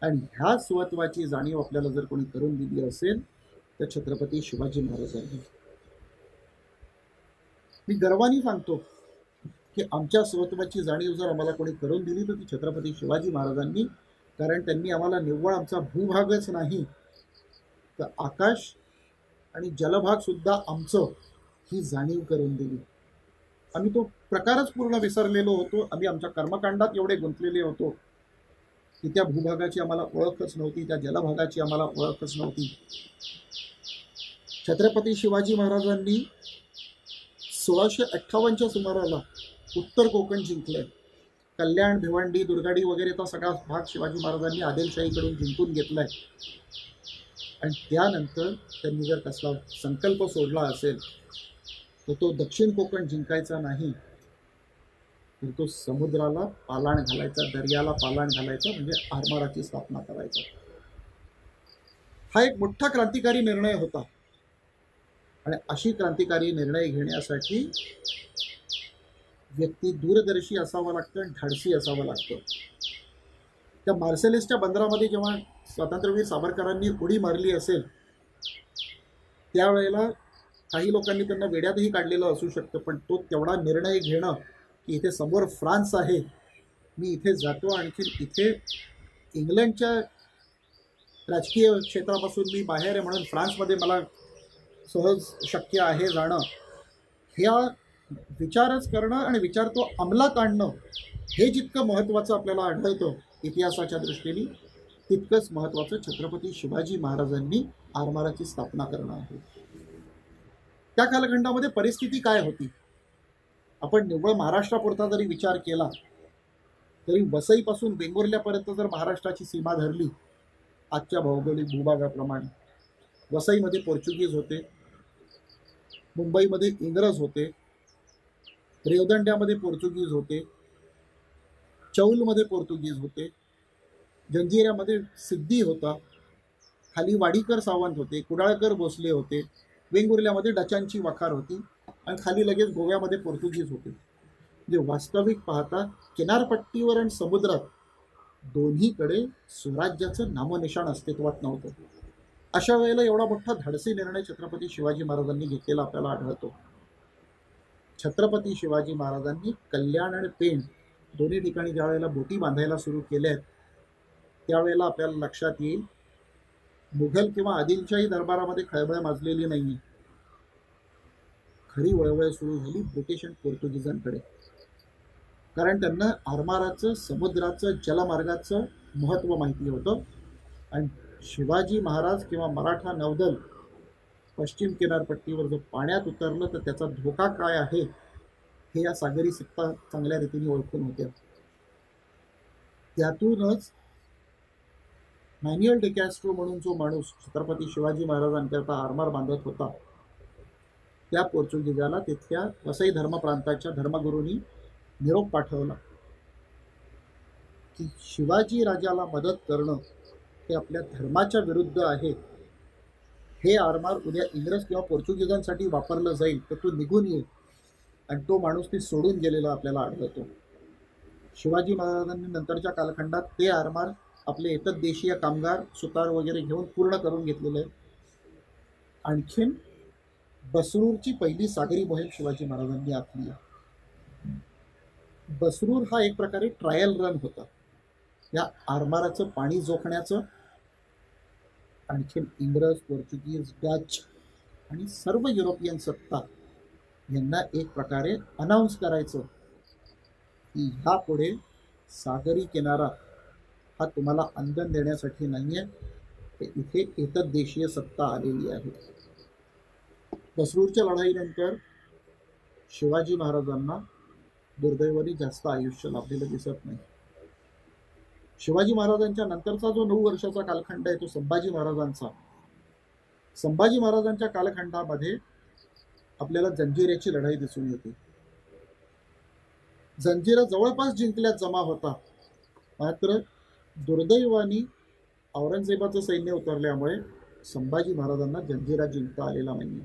आणि ह्या स्वत्वाची जाणीव आपल्याला जर कोणी करून दिली असेल तर छत्रपती शिवाजी महाराजांनी. मी गर्वाने सांगतो की आमच्या स्वत्वाची जाणीव जर आम्हाला कोणी करून दिली तर ती छत्रपती शिवाजी महाराजांनी. कारण त्यांनी आम्हाला निव्वळ आमचा भूभागच नाही तर आकाश आणि जलभाग सुद्धा आमचं ही जाणीव करून दिली. आम्ही तो प्रकारच पूर्ण विसरलेलो होतो. आम्ही आमच्या कर्मकांडात एवढे गुंतलेले होतो की त्या भूभागाची आम्हाला ओळखच नव्हती, त्या जलभागाची आम्हाला ओळखच नव्हती. छत्रपती शिवाजी महाराजांनी 1658च्या सुमाराला उत्तर कोकण जिंकलंय. कल्याण, भिवंडी, दुर्गाडी वगैरेचा सगळा भाग शिवाजी महाराजांनी आदिलशाहीकडून जिंकून घेतलाय. आणि त्यानंतर त्यांनी जर कसला संकल्प सोडला असेल तर तो दक्षिण कोकण जिंकायचा नाही, तर तो समुद्राला पालाण घालायचा, दर्याला पालाण घालायचा, म्हणजे आरमाराची स्थापना करायचा. हा एक मोठा क्रांतिकारी निर्णय होता. आणि अशी क्रांतिकारी निर्णय घेण्यासाठी व्यक्ती दूरदर्शी असावं लागतं आणि धाडसी असावं लागतं. त्या मार्सेलिसच्या बंदरामध्ये जेव्हा स्वातंत्र्यवीर सावरकरांनी उडी मारली असेल त्यावेळेला काही लोकांनी त्यांना वेड्यातही काढलेलं असू शकतं, पण तो तेवढा निर्णय घेणं की इथे समोर फ्रान्स आहे, मी इथे जातो, आणखी इथे इंग्लंडच्या राजकीय क्षेत्रापासून मी बाहेर आहे म्हणून फ्रान्समध्ये मला सहज शक्य आहे जाणं, ह्या विचारच करणं आणि विचार तो अंमलात आणणं हे जितकं महत्त्वाचं आपल्याला आढळतं इतिहासाच्या दृष्टीने, तितकंच महत्त्वाचं छत्रपती शिवाजी महाराजांनी आरमाराची स्थापना करणं आहे. त्या कालखंडामध्ये परिस्थिती काय होती? आपण निव्वळ महाराष्ट्रापुरता जरी विचार केला तरी वसईपासून वेंगुर्ल्यापर्यंत जर महाराष्ट्राची सीमा धरली आजच्या भौगोलिक भूभागाप्रमाणे, वसईमध्ये पोर्चुगीज होते, मुंबईमध्ये इंग्रज होते, रेवदंड्यामध्ये पोर्चुगीज होते, चौलमध्ये पोर्तुगीज होते, जंजिऱ्यामध्ये सिद्धी होता, खाली वाडीकर सावंत होते, कुडाळकर भोसले होते, वेंगुर्ल्यामध्ये डचांची वखार होती आणि खाली लगेच गोव्यामध्ये पोर्तुगीज होते. म्हणजे वास्तविक पाहता किनारपट्टीवर आणि समुद्रात दोन्हीकडे स्वराज्याचं नामनिशाण अस्तित्वात नव्हतं. अशा वेळेला एवढा मोठा धाडसी निर्णय छत्रपती शिवाजी महाराजांनी घेतलेला आपल्याला आढळतो. छत्रपती शिवाजी महाराजांनी कल्याण आणि पेण दोन्ही ठिकाणी ज्या वेळेला बोटी बांधायला सुरू केल्या आहेत त्यावेळेला आपल्याला लक्षात येईल मुघल किंवा आदिलशाही दरबारामध्ये खळबळ माजलेली नाही. खरी वळवळ सुरू झाली ब्रिटिश आणि पोर्तुगीजांकडे. कारण त्यांना आरमाराचं, समुद्राचं, जलमार्गाचं महत्त्व माहिती होतं आणि शिवाजी महाराज किंवा मराठा नौदल पश्चिम किनारपट्टीवर जर पाण्यात उतरलं तर त्याचा धोका काय आहे हे या सागरी सत्ता चांगल्या रीतीने ओळखून होत्या. त्यातूनच मॅन्युअल डिकॅस्ट्रो म्हणून जो माणूस छत्रपती शिवाजी महाराजांकरता आरमार बांधत होता, त्या पोर्चुगीजाला तिथल्या वसई धर्म प्रांताच्या धर्मगुरूंनी निरोप पाठवला की शिवाजी राजाला मदत करणं हे आपल्या धर्माच्या विरुद्ध आहे. हे आरमार उद्या इंग्रज किंवा पोर्चुगीजांसाठी वापरलं जाईल, तर तू निघून ये. आणि तो माणूस ती सोडून गेलेला आपल्याला आढळतो. शिवाजी महाराजांनी नंतरच्या कालखंडात ते आरमार आपले देशीय कामगार सुतार वगैरे घेऊन पूर्ण करून घेतलेलं आहे. आणखीन बसरूरची पहिली सागरी मोहीम शिवाजी महाराजांनी आखली आहे. बसरूर हा एक प्रकारे ट्रायल रन होता. या आरमाराचं पाणी जोखण्याचं आणखीन इंग्रज, पोर्चुगीज, डच आणि सर्व युरोपियन सत्ता यांना एक प्रकारे अनाऊन्स करायचं की ह्यापुढे सागरी किनारा हा तुम्हाला अंदन देण्यासाठी नाही आहे, इथे देशीय सत्ता आलेली आहे. बसरूरच्या लढाईनंतर शिवाजी महाराजांना दुर्दैवाने जास्त आयुष्य लाभलेलं दिसत नाही. शिवाजी महाराजांच्या नंतरचा जो 9 वर्षाचा कालखंड आहे तो संभाजी महाराजांचा. संभाजी महाराजांच्या कालखंडामध्ये आपल्याला जंजिऱ्याची लढाई दिसून येते. जंजिरा जवळपास जिंकल्यात जमा होता, मात्र दुर्दैवाने औरंगजेबाचं सैन्य उतरल्यामुळे संभाजी महाराजांना जंजिरा जिंकता आलेला नाही.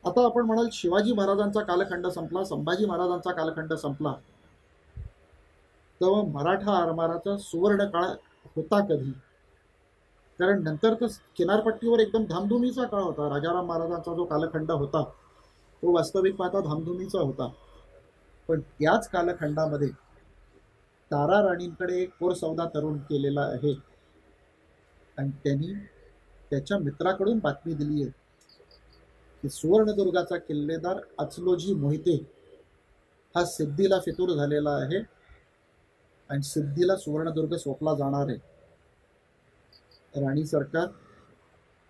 आता आपण म्हणाल शिवाजी महाराजांचा कालखंड संपला, संभाजी महाराजांचा कालखंड संपला, तेव्हा मराठा आरमाराचा सुवर्ण काळ होता कधी? कारण नंतर तर किनारपट्टीवर एकदम धामधुमीचा काळ होता. राजाराम महाराजांचा जो कालखंड होता तो वास्तविक पाहता धामधुमीचा होता. पण त्याच कालखंडामध्ये तारा राणींकडे एक कोरसौदा तरुण केलेला आहे आणि त्यांनी त्याच्या मित्राकडून बातमी दिली आहे की सुवर्णदुर्गाचा किल्लेदार अचलोजी मोहिते हा सिद्धीला फितूर झालेला आहे आणि सिद्धीला सुवर्णदुर्ग सोपला जाणार आहे. राणी सरकार,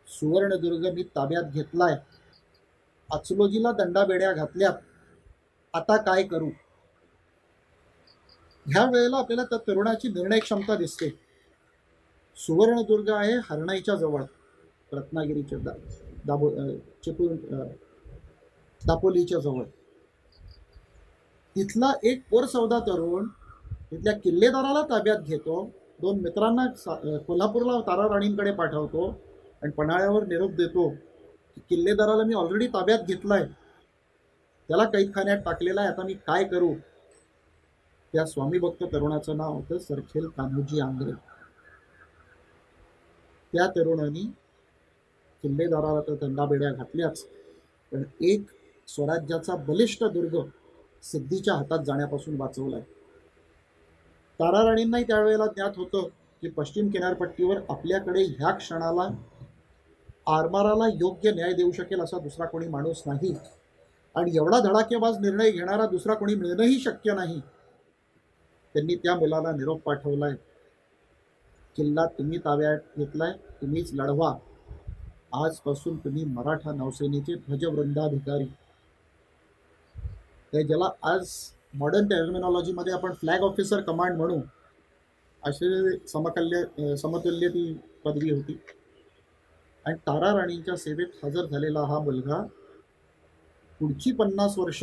सुवर्णदुर्ग मी ताब्यात घेतलाय, अचलोजीला दंडाबेड्या घातल्यात, आता काय करू? ह्या वेळेला आपल्याला त्या तरुणाची निर्णय क्षमता दिसते. सुवर्णदुर्ग आहे हरणाईच्या जवळ, रत्नागिरीच्या दापोलीच्या जवळ. तिथला एक कोरसौदा तरुण तिथल्या किल्लेदाराला ताब्यात घेतो, 2 मित्रांना कोल्हापूरला तारा राणींकडे पाठवतो आणि पन्हाळ्यावर निरोप देतो की किल्लेदाराला मी ऑलरेडी ताब्यात घेतलाय, त्याला कैदखान्यात टाकलेला आहे, आता मी काय करू? त्या स्वामीभक्त तरुणाचं नाव होतं सरखेल कान्होजी आंग्रे. त्या तरुणाने किल्लेदाराला तर दंडाबेड्या घातल्याच, पण एक स्वराज्याचा बलिष्ठ दुर्ग सिद्धीच्या हातात जाण्यापासून वाचवलाय. तारा राणींनाही त्यावेळेला ज्ञात होतं की पश्चिम किनारपट्टीवर आपल्याकडे ह्या क्षणाला आरमाराला योग्य न्याय देऊ शकेल असा दुसरा कोणी माणूस नाही आणि एवढा धडाकेबाज निर्णय घेणारा दुसरा कोणी मिळणंही शक्य नाही. त्यांनी त्या मुलाला निरोप पाठवलाय, किल्ला तुम्ही ताब्यात घेतलाय, तुम्हीच लढवा, आजपासून तुम्ही मराठा नौसेनेचे ध्वजवृंदाधिकारी. ज्याला आज मॉडर्न टर्मिनॉलॉजीमध्ये आपण फ्लॅग ऑफिसर कमांड म्हणू, असे समतुल्य ती पदवी होती. आणि तारा राणींच्या सेवेत हजर झालेला हा मुलगा पुढची 50 वर्ष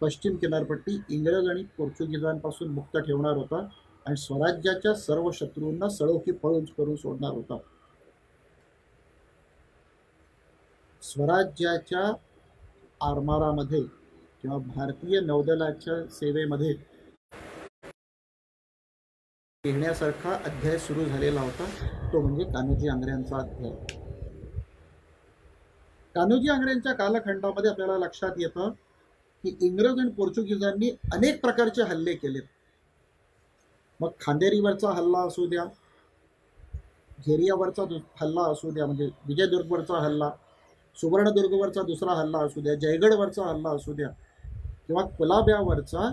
पश्चिम किनारपट्टी इंग्रज आणि पोर्चुगीजांपासून मुक्त ठेवणार होता आणि स्वराज्याच्या सर्व शत्रूंना सळोखी पळून करून सोडणार होता. स्वराज्याच्या आरमारामध्ये किंवा भारतीय नौदलाच्या सेवेमध्ये लिहिण्यासारखा अध्याय सुरू झालेला होता, तो म्हणजे कान्होजी आंग्र्यांचा अध्याय. कान्होजी आंग्र्यांच्या कालखंडामध्ये आपल्याला लक्षात येतं की इंग्रज आणि पोर्चुगीजांनी अनेक प्रकारचे हल्ले केलेत. मग खांदेरीवरचा हल्ला असू द्या, घेरियावरचा हल्ला असू द्या, म्हणजे विजयदुर्गवरचा हल्ला, सुवर्णदुर्गवरचा दुसरा हल्ला असू द्या, जयगडवरचा हल्ला असू द्या, किंवा कुलाब्यावरचा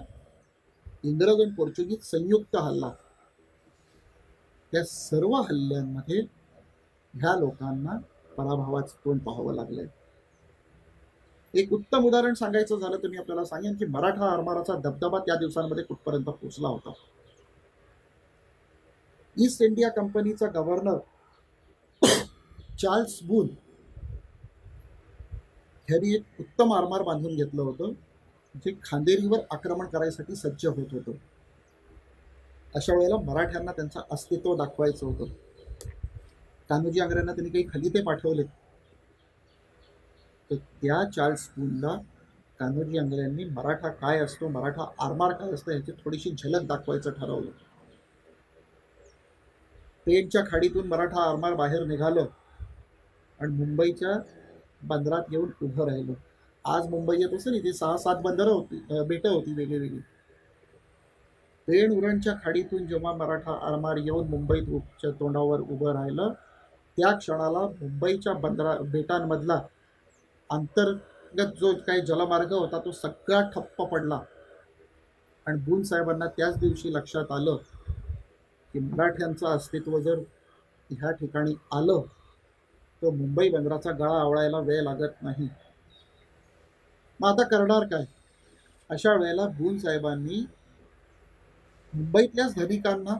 इंग्रज आणि पोर्चुगीज संयुक्त हल्ला, त्या सर्व हल्ल्यांमध्ये ह्या लोकांना पराभवाचं तोंड पाहावं लागलंय. एक उत्तम उदाहरण सांगायचं झालं तर मी आपल्याला सांगेन की मराठा आरमाराचा दबदबा त्या दिवसांमध्ये कुठपर्यंत पोहोचला होता. ईस्ट इंडिया कंपनीचा गव्हर्नर चार्ल्स बून ह्यांनी एक उत्तम आरमार बांधून घेतलं होतं, जे खांदेरीवर आक्रमण करायसाठी सज्ज होत होतं. अशा वेळेला मराठ्यांना त्यांचं अस्तित्व दाखवायचं होतं. कान्होजी आंग्र्यांना त्यांनी काही खलिते पाठवले, तर त्या चार्ल्स बूनला कान्होजी आंग्र्यांनी मराठा काय असतो, मराठा आरमार काय असतं याची थोडीशी झलक दाखवायचं ठरवलं. पेनच्या खाडीतून मराठा आरमार बाहेर निघालं आणि मुंबईच्या बंदरात येऊन उभं राहिलं. आज मुंबई येत असेल इथे 6-7 बंदरं होती, बेटं होती वेगळी वेगळी. पेण उरणच्या खाडीतून जेव्हा मराठा आरमार येऊन मुंबईच्या तोंडावर उभं राहिलं, त्या क्षणाला मुंबईच्या बेटांमधला अंतर्गत जो काही जलमार्ग होता तो सगळा ठप्प पडला. आणि बून साहेबांना त्याच दिवशी लक्षात आलं की मराठ्यांचं अस्तित्व जर ह्या ठिकाणी आलं तर मुंबई बंदराचा गळा आवळायला वेळ लागत नाही. मग आता करणार काय? अशा वेळेला बून साहेबांनी मुंबईतल्याच धनिकांना,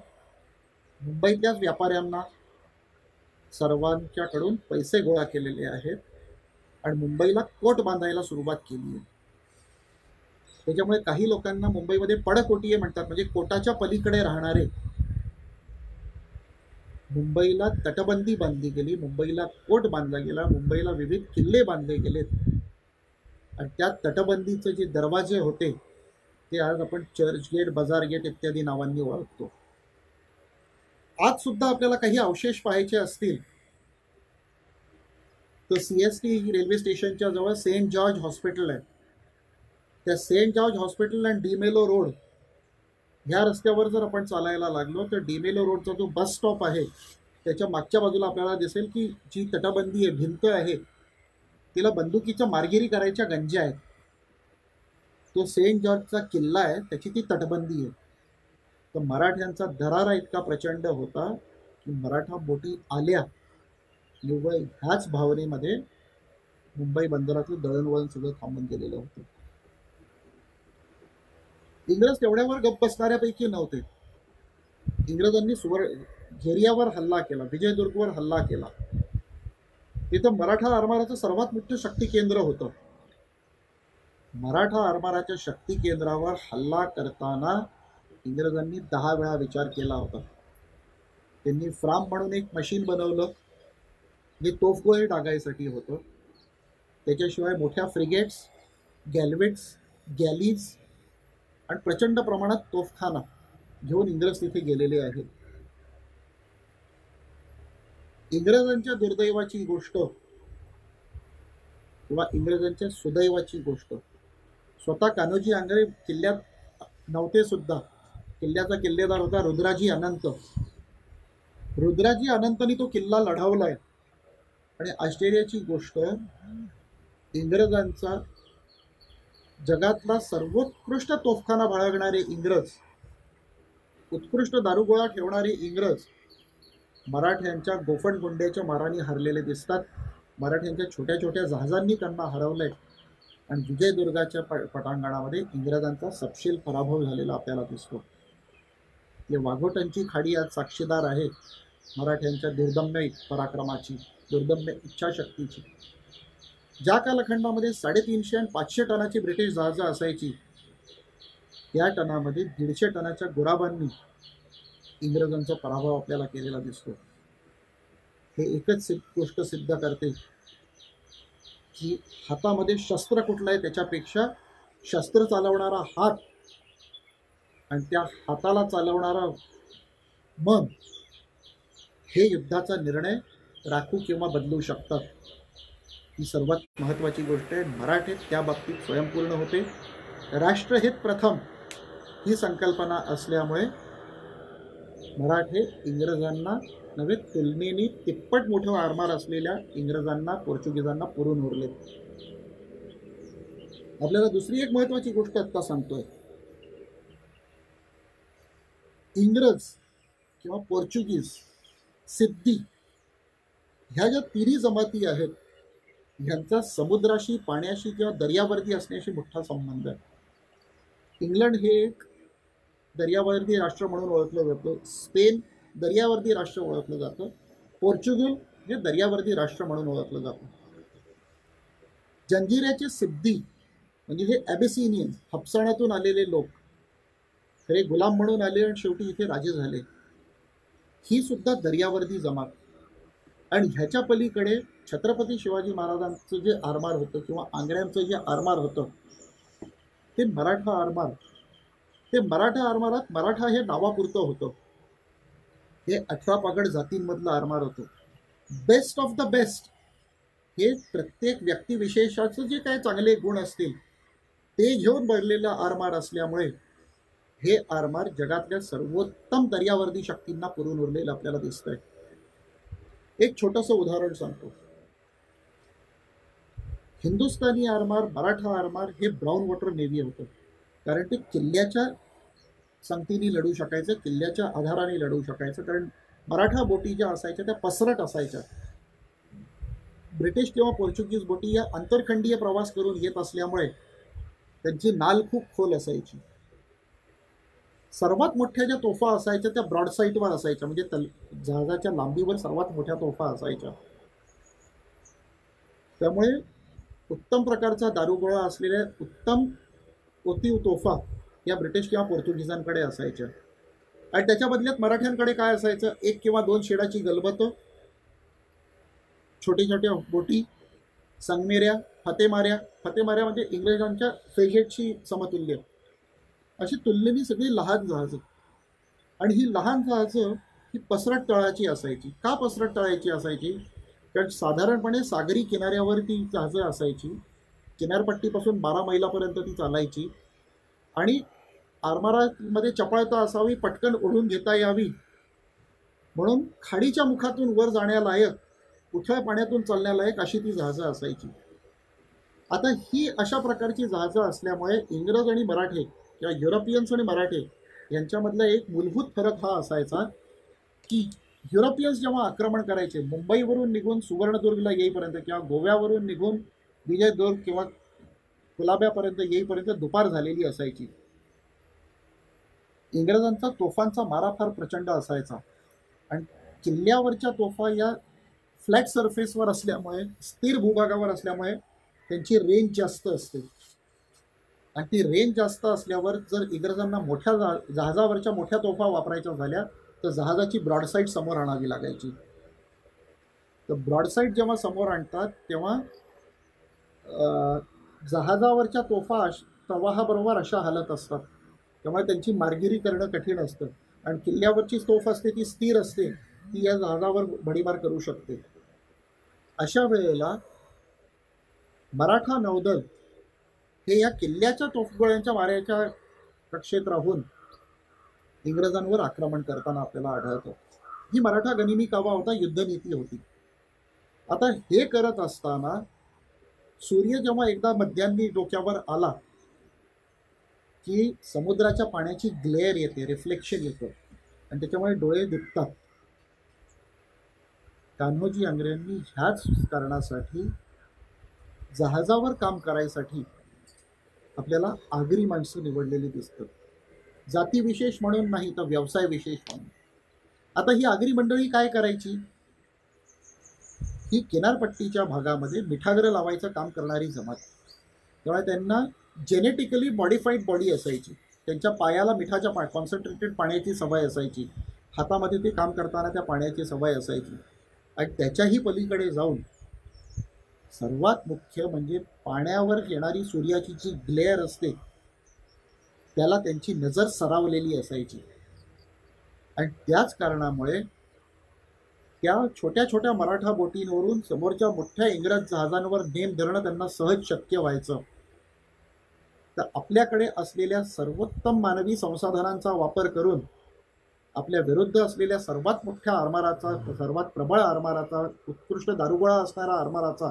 मुंबईतल्याच व्यापाऱ्यांना सर्वांच्याकडून पैसे गोळा केलेले आहेत आणि मुंबईला कोट बांधायला सुरुवात केली आहे. त्याच्यामुळे काही लोकांना मुंबईमध्ये पडकोटीये म्हणतात, म्हणजे कोटाच्या पलीकडे राहणारे. मुंबईला तटबंदी बांधली गेली, मुंबईला कोट बांधला गेला, मुंबईला विविध किल्ले बांधले गेलेत आणि त्या तटबंदीचे जे दरवाजे होते ते आज आपण चर्चगेट, बाजार गेट इत्यादी नावांनी ओळखतो. आज सुद्धा आपल्याला काही अवशेष पाहायचे असतील तर CST रेल्वे स्टेशनच्या जवळ सेंट जॉर्ज हॉस्पिटल आहे. त्या सेंट जॉर्ज हॉस्पिटल आणि डीमेलो रोड ह्या रस्त्यावर जर आपण चालायला लागलो तर डीमेलो रोडचा जो बस स्टॉप आहे त्याच्या मागच्या बाजूला आपल्याला दिसेल की जी तटबंदी आहे, भिंत आहे, तिला बंदुकीच्या मारगिरी करायच्या गंज्या आहेत. तो सेंट जॉर्जचा किल्ला आहे, त्याची ती तटबंदी आहे. तर मराठ्यांचा दरारा इतका प्रचंड होता की मराठा बोटी आल्या निव्वळ ह्याच भावनेमध्ये मुंबई बंदरातलं दळणवळण सगळं थांबून गेलेलं होतं. इंग्रज तेवढ्यावर गप्प बसणाऱ्यापैकी नव्हते. इंग्रजांनी घेरियावर हल्ला केला, विजयदुर्गवर हल्ला केला. तिथं मराठा आरमाराचं सर्वात मोठं शक्ती केंद्र होतं. मराठा आरमाराच्या शक्ती केंद्रावर हल्ला करताना इंग्रजांनी 10 वेळा विचार केला होता. त्यांनी फ्राम म्हणून एक मशीन बनवलं, जे तोफगोळे डागायसाठी होतं. त्याच्याशिवाय मोठ्या फ्रिगेट्स, गॅल्वेट्स, गॅलीज आणि प्रचंड प्रमाणात तोफखाना घेऊन इंग्रज तिथे गेलेले आहेत. इंग्रजांच्या दुर्दैवाची गोष्ट किंवा इंग्रजांच्या सुदैवाची गोष्ट, स्वतः कान्होजी आंग्रे किल्ल्यात नव्हते सुद्धा. किल्ल्याचा किल्लेदार होता रुद्राजी अनंत. रुद्राजी अनंतनी तो किल्ला लढवलाय. आणि आश्चर्याची गोष्ट, इंग्रजांचा जगातला सर्वोत्कृष्ट तोफखाना बाळगणारे इंग्रज, उत्कृष्ट दारुगोळा ठेवणारे इंग्रज मराठ्यांच्या गोफणगुंड्याच्या माराने हरलेले दिसतात. मराठ्यांच्या छोट्या छोट्या जहाजांनी त्यांना हरवलंय आणि विजयदुर्गाच्या पटांगणामध्ये इंग्रजांचा सपशेल पराभव झालेला आपल्याला दिसतो. ते वाघोटांची खाडी आज साक्षीदार आहे मराठ्यांच्या दुर्दम्य पराक्रमाची, दुर्दम्य इच्छाशक्तीची. ज्या कालखंडामध्ये 350 आणि 500 टनाची ब्रिटिश जहाजं असायची, त्या टनामध्ये 150 टनाच्या गुराबांनी इंग्रजांचा पराभव आपल्याला केलेला दिसतो. हे एकच गोष्ट सिद्ध करते की हातामध्ये शस्त्र कुठलं आहे त्याच्यापेक्षा शस्त्र चालवणारा हात आणि त्या हाताला चालवणारा मन हे युद्धाचा निर्णय राखू किंवा बदलू शकतात. ही सर्वात महत्त्वाची गोष्ट आहे. मराठे त्या बाबतीत स्वयंपूर्ण होते. राष्ट्रहित प्रथम ही संकल्पना असल्यामुळे मराठे इंग्रजांना नव्हे, तुलनेने तिप्पट मोठं आरमार असलेल्या इंग्रजांना, पोर्चुगीजांना पुरून उरले. आपल्याला दुसरी एक महत्त्वाची गोष्ट आत्ता सांगतोय. इंग्रज किंवा पोर्चुगीज, सिद्धी, ह्या ज्या तिन्ही जमाती आहेत ह्यांचा समुद्राशी, पाण्याशी किंवा दर्यावर्दी असण्याशी मोठा संबंध आहे. इंग्लंड हे एक दर्यावर्दी राष्ट्र म्हणून ओळखलं जातं. स्पेन दर्यावर्दी राष्ट्र ओळखलं जातं. पोर्चुगल हे दर्यावर्दी राष्ट्र म्हणून ओळखलं जातं. जंजिऱ्याचे सिद्धी म्हणजे हे ॲबिसिनियन्स, हप्साण्यातून आलेले लोक, खरे गुलाम म्हणून आले आणि शेवटी इथे राजे झाले, ही सुद्धा दर्यावर्दी जमात. आणि ह्याच्या पलीकडे छत्रपती शिवाजी महाराजांचं जे आरमार होतं किंवा आंग्र्यांचं जे आरमार होतं ते मराठा आरमार. ते मराठा आरमारात मराठा हे नावापुरतं होतं. हे 18 पागड जातींमधलं आरमार होतं. बेस्ट ऑफ द बेस्ट हे प्रत्येक व्यक्तिविशेषाचं जे काही चांगले गुण असतील ते घेऊन बनलेलं आरमार असल्यामुळे हे आरमार जगातल्या सर्वोत्तम दर्यावर्दी शक्तींना पुरून उरलेलं आपल्याला दिसतंय. एक छोटंसं उदाहरण सांगतो. हिंदुस्थानी आरमार, मराठा आरमार हे ब्राऊन वॉटर नेव्ही होतं, कारण ते किल्ल्याच्या संगतीने लढू शकायचं, किल्ल्याच्या आधाराने लढू शकायचं. कारण मराठा बोटी ज्या असायच्या त्या पसरट असायच्या. ब्रिटिश किंवा पोर्चुगीज बोटी या आंतरखंडीय प्रवास करून येत असल्यामुळे त्यांची नाल खूप खोल असायची. सर्वात मोठ्या ज्या तोफा असायच्या त्या ब्रॉडसाईटवर असायच्या, म्हणजे जहाजाच्या लांबीवर सर्वात मोठ्या तोफा असायच्या. त्यामुळे उत्तम प्रकारचा दारुगोळा असलेल्या उत्तम ओतीव तोफा या ब्रिटिश किंवा पोर्तुगीजांकडे असायच्या. आणि त्याच्या बदल्यात मराठ्यांकडे काय असायचं, 1 किंवा 2 शेडाची गलबतं, छोटी छोट्या बोटी, संगमेऱ्या, फतेमाऱ्या. फतेमाऱ्या म्हणजे इंग्रजांच्या फ्रेगेटची समतुल्य. अशी तुलनेने सगळी लहान जहाजं. आणि ही लहान जहाजं ही पसरट तळाची असायची. का पसरट तळाची असायची? कारण साधारणपणे सागरी किनाऱ्यावर ती जहाजं असायची. किनारपट्टीपासून 12 मैलापर्यंत ती चालायची. आणि आरमारामध्ये चपळता असावी, पटकन ओढून घेता यावी म्हणून खाडीच्या मुखातून वर जाण्यालायक, उथळ पाण्यातून चालण्यालायक अशी ती जहाजं असायची. आता ही अशा प्रकारची जहाजं असल्यामुळे इंग्रज आणि मराठे किंवा युरोपियन्स आणि मराठे यांच्यामधला एक मूलभूत फरक हा असायचा की युरोपियन्स जेव्हा आक्रमण करायचे, मुंबईवरून निघून सुवर्णदुर्गला येईपर्यंत किंवा गोव्यावरून निघून विजयदुर्ग किंवा कुलाब्यापर्यंत येईपर्यंत दुपार झालेली असायची. इंग्रजांचा तोफांचा मारा फार प्रचंड असायचा. आणि किल्ल्यावरच्या तोफा या फ्लॅट सरफेसवर असल्यामुळे, स्थिर भूभागावर असल्यामुळे त्यांची रेंज जास्त असते. आणि ती रेंज जास्त असल्यावर जर इंग्रजांना मोठ्या जहाजावरच्या मोठ्या तोफा वापरायच्या झाल्या तर जहाजाची ब्रॉडसाईड समोर आणावी लागायची. तर ब्रॉडसाईड जेव्हा समोर आणतात तेव्हा जहाजावरच्या तोफा प्रवाहाबरोबर अशा हालत असतात, त्यामुळे त्यांची मार्गिरी करणं कठीण असतं. आणि किल्ल्यावरची तोफ असते ती स्थिर असते, ती या जहाजावर भडीमार करू शकते. अशा वेळेला मराठा नौदल हे या किल्ल्याच्या तोफगोळ्यांच्या माऱ्याच्या कक्षेत राहून इंग्रजांवर आक्रमण करताना आपल्याला आढळतं. ही मराठा गनिमी कावा होता, युद्धनीती होती. आता हे करत असताना सूर्य जेव्हा एकदा मध्यान्ही डोक्यावर आला की समुद्राच्या पाण्याची ग्लेअर येते, रिफ्लेक्शन येतं आणि त्याच्यामुळे डोळे दिपतात. कान्होजी आंग्रेंनी ह्याच कारणासाठी जहाजावर काम करायसाठी आपल्याला आगरी माणसं निवडलेली दिसतात. जातीविशेष म्हणून नाही तर व्यवसाय विशेष म्हणून. आता ही आगरी मंडळी काय करायची? ही किनारपट्टीच्या भागामध्ये मिठागरं लावायचं काम करणारी जमात. त्यामुळे त्यांना जेनेटिकली मॉडिफाईड बॉडी असायची. त्यांच्या पायाला मिठाच्या कॉन्सन्ट्रेटेड पाण्याची सवय असायची. हातामध्ये ते काम करताना त्या पाण्याची सवय असायची. आणि त्याच्याही पलीकडे जाऊन सर्वात मुख्य म्हणजे पाण्यावर येणारी सूर्याची जी ग्लेअर असते त्याला त्यांची नजर सरावलेली असायची. आणि त्याच कारणामुळे त्या छोट्या छोट्या मराठा बोटींवरून समोरच्या मोठ्या इंग्रज जहाजांवर नेम धरणं त्यांना सहज शक्य व्हायचं. तर आपल्याकडे असलेल्या सर्वोत्तम मानवी संसाधनांचा वापर करून आपल्या विरुद्ध असलेल्या सर्वात मोठ्या आरमाराचा, सर्वात प्रबळ आरमाराचा, उत्कृष्ट दारुगोळा असणारा आरमाराचा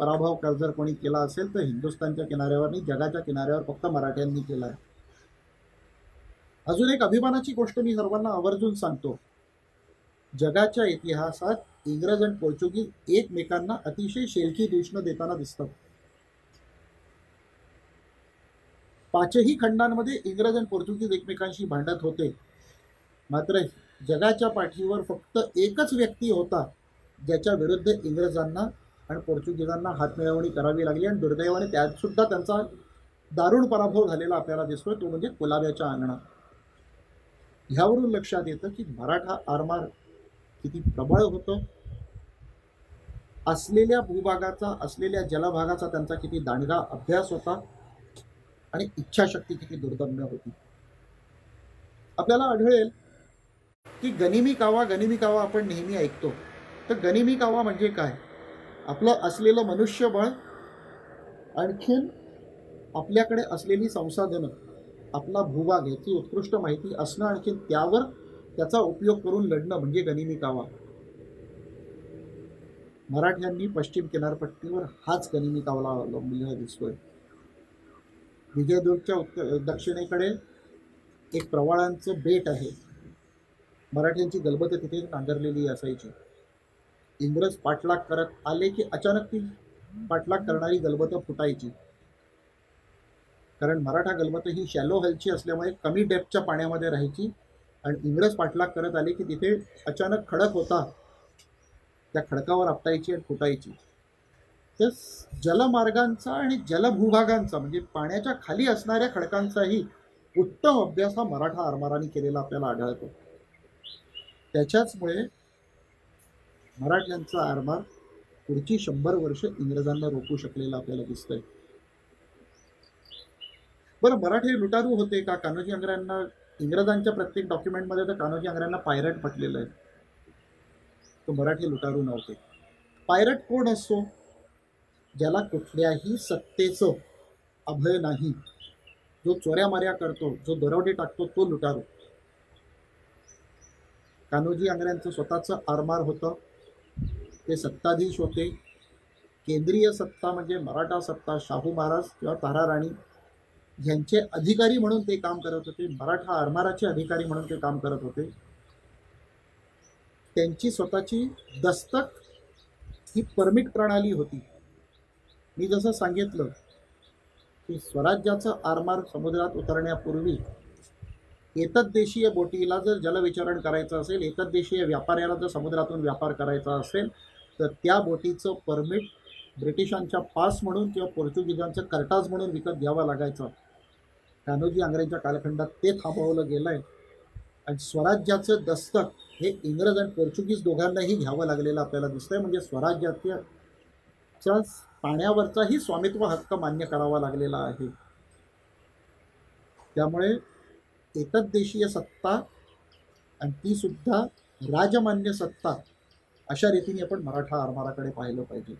पराभव जर कोणी केला असेल तर हिंदुस्थानच्या किनाऱ्यावर नाही, जगाच्या किनाऱ्यावर फक्त मराठ्यांनी केला आहे. अजून एक अभिमानाची गोष्ट मी सर्वांना आवर्जून सांगतो जगाच्या इतिहासात इंग्रज आणि पोर्चुगीज एकमेकांना अतिशय शेलकी दूषणं देताना दिसतात. पाचही खंडांमध्ये इंग्रज आणि पोर्चुगीज एकमेकांशी भांडत होते. मात्र जगाच्या पाठीवर फक्त एकच व्यक्ती होता ज्याच्या विरुद्ध इंग्रजांना आणि पोर्चुगीजांना हातमिळवणी करावी लागली, आणि दुर्दैवाने त्यात सुद्धा त्यांचा दारुण पराभव झालेला आपल्याला दिसतोय, तो म्हणजे कुलाब्याच्या अंगणात. ह्यावरून लक्षात येतं की मराठा आरमार किती प्रबळ होतं, असलेल्या भूभागाचा, असलेल्या जलभागाचा त्यांचा किती दांडगा अभ्यास होता, आणि इच्छाशक्ती किती दुर्दम्य होती. आपल्याला आढळेल की गनिमी कावा आपण नेहमी ऐकतो. तर गनिमी कावा म्हणजे काय? आपलं असलेलं मनुष्यबळ, आणखीन आपल्याकडे असलेली संसाधनं, आपला भूभाग याची उत्कृष्ट माहिती असणं, आणखी त्यावर त्याचा उपयोग करून लढणं म्हणजे गनिमी कावा. मराठ्यांनी पश्चिम किनारपट्टीवर हाच गनिमी कावा अवलंबलेला दिसतोय. विजयदुर्गच्या दक्षिणेकडे एक प्रवाळांचं बेट आहे. मराठ्यांची गलबत तिथे नांगरलेली असायची. इंग्रज पाठलाग करत आले की अचानक ती पाठलाग करणारी गलबत फुटायची, कारण मराठा गलबत ही शॅलो हलची असल्यामुळे कमी डेप्थच्या पाण्यामध्ये राहायची, आणि इंग्रज पाठलाग करत आले की तिथे अचानक खडक होता, त्या खडकावर आपटायची आणि फुटायची. तर जलमार्गांचा आणि जलभूभागांचा म्हणजे पाण्याच्या खाली असणाऱ्या खडकांचाही उत्तम अभ्यास हा मराठा आरमारांनी केलेला आपल्याला आढळतो. त्याच्याचमुळे मराठ्यांचा आरमार पुढची 100 वर्ष इंग्रजांना रोखू शकलेला आपल्याला दिसतंय. बरं, मराठी लुटारू होते का? कान्होजी आंग्र्यांना इंग्रजांच्या प्रत्येक डॉक्युमेंटमध्ये तर कान्होजी आंग्र्यांना पायरट म्हटलेलं आहे. तो मराठी लुटारू नव्हते. पायरट कोण असतो? ज्याला कुठल्याही सत्तेचं अभय नाही, जो चोऱ्या माऱ्या करतो, जो दरोडे टाकतो, तो लुटारू. कान्होजी आंग्र्यांचं स्वतःचं आरमार होतं, ते सत्ताधीश होते. केंद्रीय सत्ता म्हणजे मराठा सत्ता, शाहू महाराज किंवा तारा राणी यांचे अधिकारी म्हणून ते काम करत होते. मराठा आरमाराचे अधिकारी म्हणून ते काम करत होते. त्यांची स्वतःची दस्तक ही परमिट प्रणाली होती. मी जसं सांगितलं की स्वराज्याचं आरमार समुद्रात उतरण्यापूर्वी एतद्देशीय बोटीला जर जलविचरण करायचं असेल, एतद्देशीय व्यापाऱ्याला जर समुद्रातून व्यापार करायचा असेल, तर त्या बोटीचं परमिट ब्रिटिशांच्या पास म्हणून किंवा पोर्चुगीजांचं कर्टाज म्हणून विकत घ्यावं लागायचं. कान्होजी आंग्रेंच्या कालखंडात ते थांबवलं गेलं आहे, आणि स्वराज्याचं दस्तक हे इंग्रज आणि पोर्चुगीज दोघांनाही घ्यावं लागलेलं आपल्याला दिसतंय. म्हणजे स्वराज्याच्या पाण्यावरचाही स्वामित्व हक्क मान्य करावा लागलेला आहे. त्यामुळे एतद्देशीय सत्ता आणि ती सुद्धा राजमान्य सत्ता, अशा रीतीने आपण मराठा आरमाराकडे पाहिलं पाहिजे.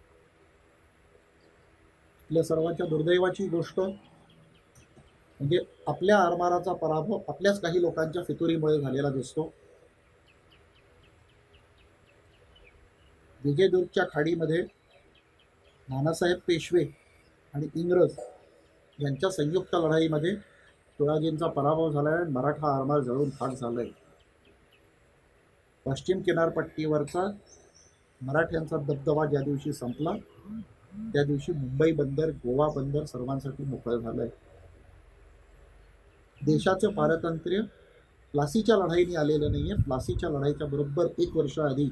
आपल्या सर्वांच्या दुर्दैवाची गोष्ट म्हणजे आपल्या आरमाराचा पराभव आपल्याच काही लोकांच्या फितुरीमुळे झालेला दिसतो. विजयदुर्गच्या खाडीमध्ये नानासाहेब पेशवे आणि इंग्रज यांच्या संयुक्त लढाईमध्ये तुळाजींचा पराभव झाला आहे. मराठा आरमार जळून खाक झालाय. पश्चिम किनारपट्टीवरचा मराठ्यांचा दबदबा ज्या दिवशी संपला, त्या दिवशी मुंबई बंदर, गोवा बंदर सर्वांसाठी मोकळं झालंय. देशाचं पारतंत्र्य प्लासीच्या लढाईने आलेलं नाहीये. प्लासीच्या लढाईच्या बरोबर 1 वर्ष आधी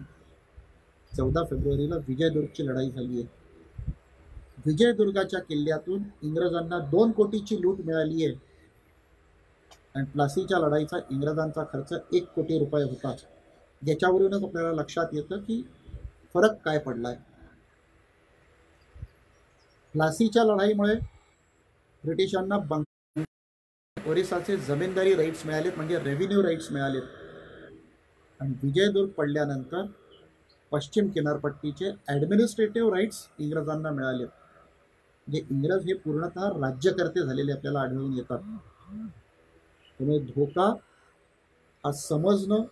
14 फेब्रुवारीला विजयदुर्गची लढाई झाली आहे. विजयदुर्गाच्या किल्ल्यातून इंग्रजांना 2 कोटीची लूट मिळाली आहे, आणि प्लासीच्या लढाईचा इंग्रजांचा खर्च 1 कोटी रुपये होता. ज्याच्यावरूनच आपल्याला लक्षात येतं की फरक काय पडलाय. प्लासीच्या लढाईमुळे ब्रिटिशांना ओरिसाचे जमीनदारी राईट्स मिळालेत, म्हणजे रेव्हेन्यू राईट्स मिळालेत. आणि विजयदुर्ग पडल्यानंतर पश्चिम किनारपट्टीचे ॲडमिनिस्ट्रेटिव्ह राईट्स इंग्रजांना मिळालेत. म्हणजे इंग्रज हे पूर्णतः राज्यकर्ते झालेले आपल्याला आढळून येतात. त्यामुळे धोका हा समजणं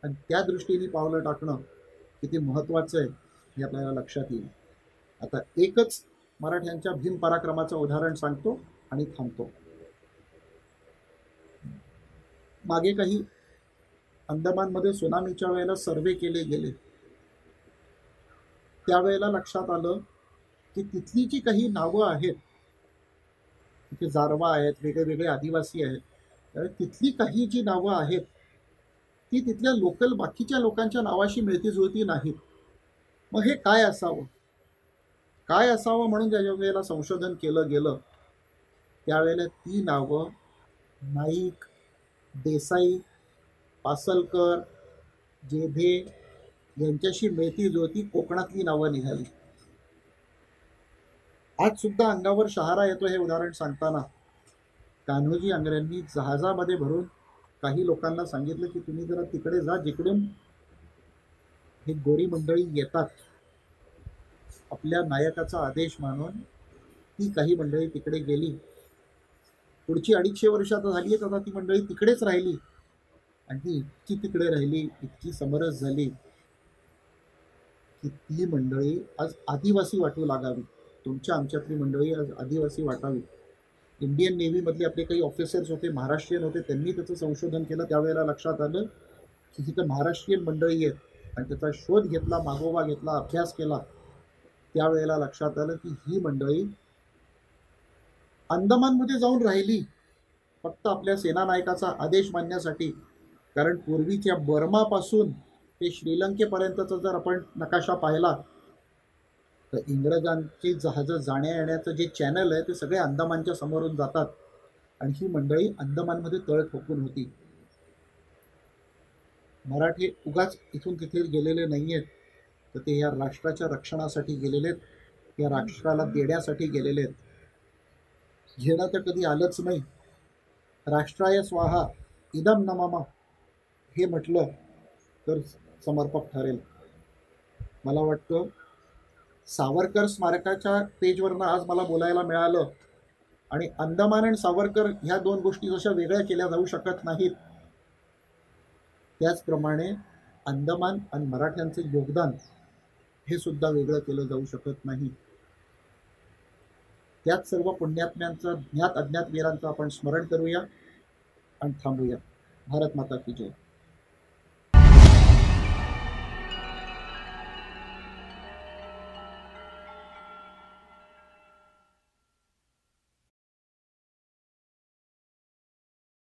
आणि त्या दृष्टीने पावलं टाकणं किती महत्त्वाचं आहे हे आपल्याला लक्षात येईल. आता एकच मराठ्यांच्या भीम पराक्रमाचं उदाहरण सांगतो आणि थांबतो. मागे काही अंदमानमध्ये सुनामीच्या वेळेला सर्वे केले गेले, त्यावेळेला लक्षात आलं की तिथली जी काही नावं आहेत, तिथे जारवा आहेत, वेगळे वेगळे आदिवासी आहेत, तर तिथली काही जी नावं आहेत ती तिथल्या लोकल बाकीच्या लोकांच्या नावाशी मिळती जुळती नाहीत. मग हे काय असावं, काय असावं म्हणून ज्या वेळेला संशोधन केलं गेलं त्यावेळेला ती नावं नाईक, देसाई, पासलकर, जेधे यांच्याशी मिळती जुळती कोकणातली नावं निघाली. आज सुद्धा अंगावर शहारा येतो हे उदाहरण सांगताना. कान्होजी आंग्र्यांनी जहाजामध्ये भरून काही लोकांना सांगितलं की तुम्ही जरा तिकडे जा जिकडून ही गोरी मंडळी येतात. आपल्या नायकाचा आदेश मानून ती काही मंडळी तिकडे गेली. पुढची 250 वर्ष आता झाली आहेत, आता ती मंडळी तिकडेच राहिली आणि ती इतकी तिकडे राहिली, इतकी समरस झाली की ती मंडळी आज आदिवासी वाटू लागावी. तुमच्या आमच्यातली मंडळी आज आदिवासी वाटावी. इंडियन नेव्हीमधले आपले काही ऑफिसर्स होते, महाराष्ट्रीयन होते, त्यांनी त्याचं संशोधन केलं. त्यावेळेला लक्षात आलं की तिथं महाराष्ट्रीयन मंडळी आहेत आणि त्याचा शोध घेतला, मागोवा घेतला, अभ्यास केला. त्यावेळेला लक्षात आलं की ही मंडळी अंदमानमध्ये जाऊन राहिली फक्त आपल्या सेनानायकाचा आदेश मानण्यासाठी. कारण पूर्वीच्या बर्मापासून ते श्रीलंकेपर्यंतचा जर आपण नकाशा पाहिला तर इंग्रजांची जहाजं जाण्या येण्याचं जे चॅनल आहे ते सगळे अंदमानच्या समोरून जातात आणि ही मंडळी अंदमानमध्ये तळ ठोकून होती. मराठी उगाच इथून तिथे गेलेले नाही आहेत, तर ते या राष्ट्राच्या रक्षणासाठी गेलेले आहेत, या राष्ट्राला देण्यासाठी गेलेले आहेत. घेणं तर कधी आलंच नाही. राष्ट्राय स्वाहा इदम नममा हे म्हटलं तर समर्पक ठरेल. मला वाटतं सावरकर स्मारकाच्या पेजवरनं आज मला बोलायला मिळालं आणि अंदमान आणि सावरकर ह्या दोन गोष्टी जशा वेगळ्या केल्या जाऊ शकत नाहीत, त्याचप्रमाणे अंदमान आणि मराठ्यांचे योगदान हे सुद्धा वेगळं केलं जाऊ शकत नाही. त्याच सर्व पुण्यात्म्यांचं, ज्ञात अज्ञात वीरांचं आपण स्मरण करूया आणि थांबूया. भारत माता की जय.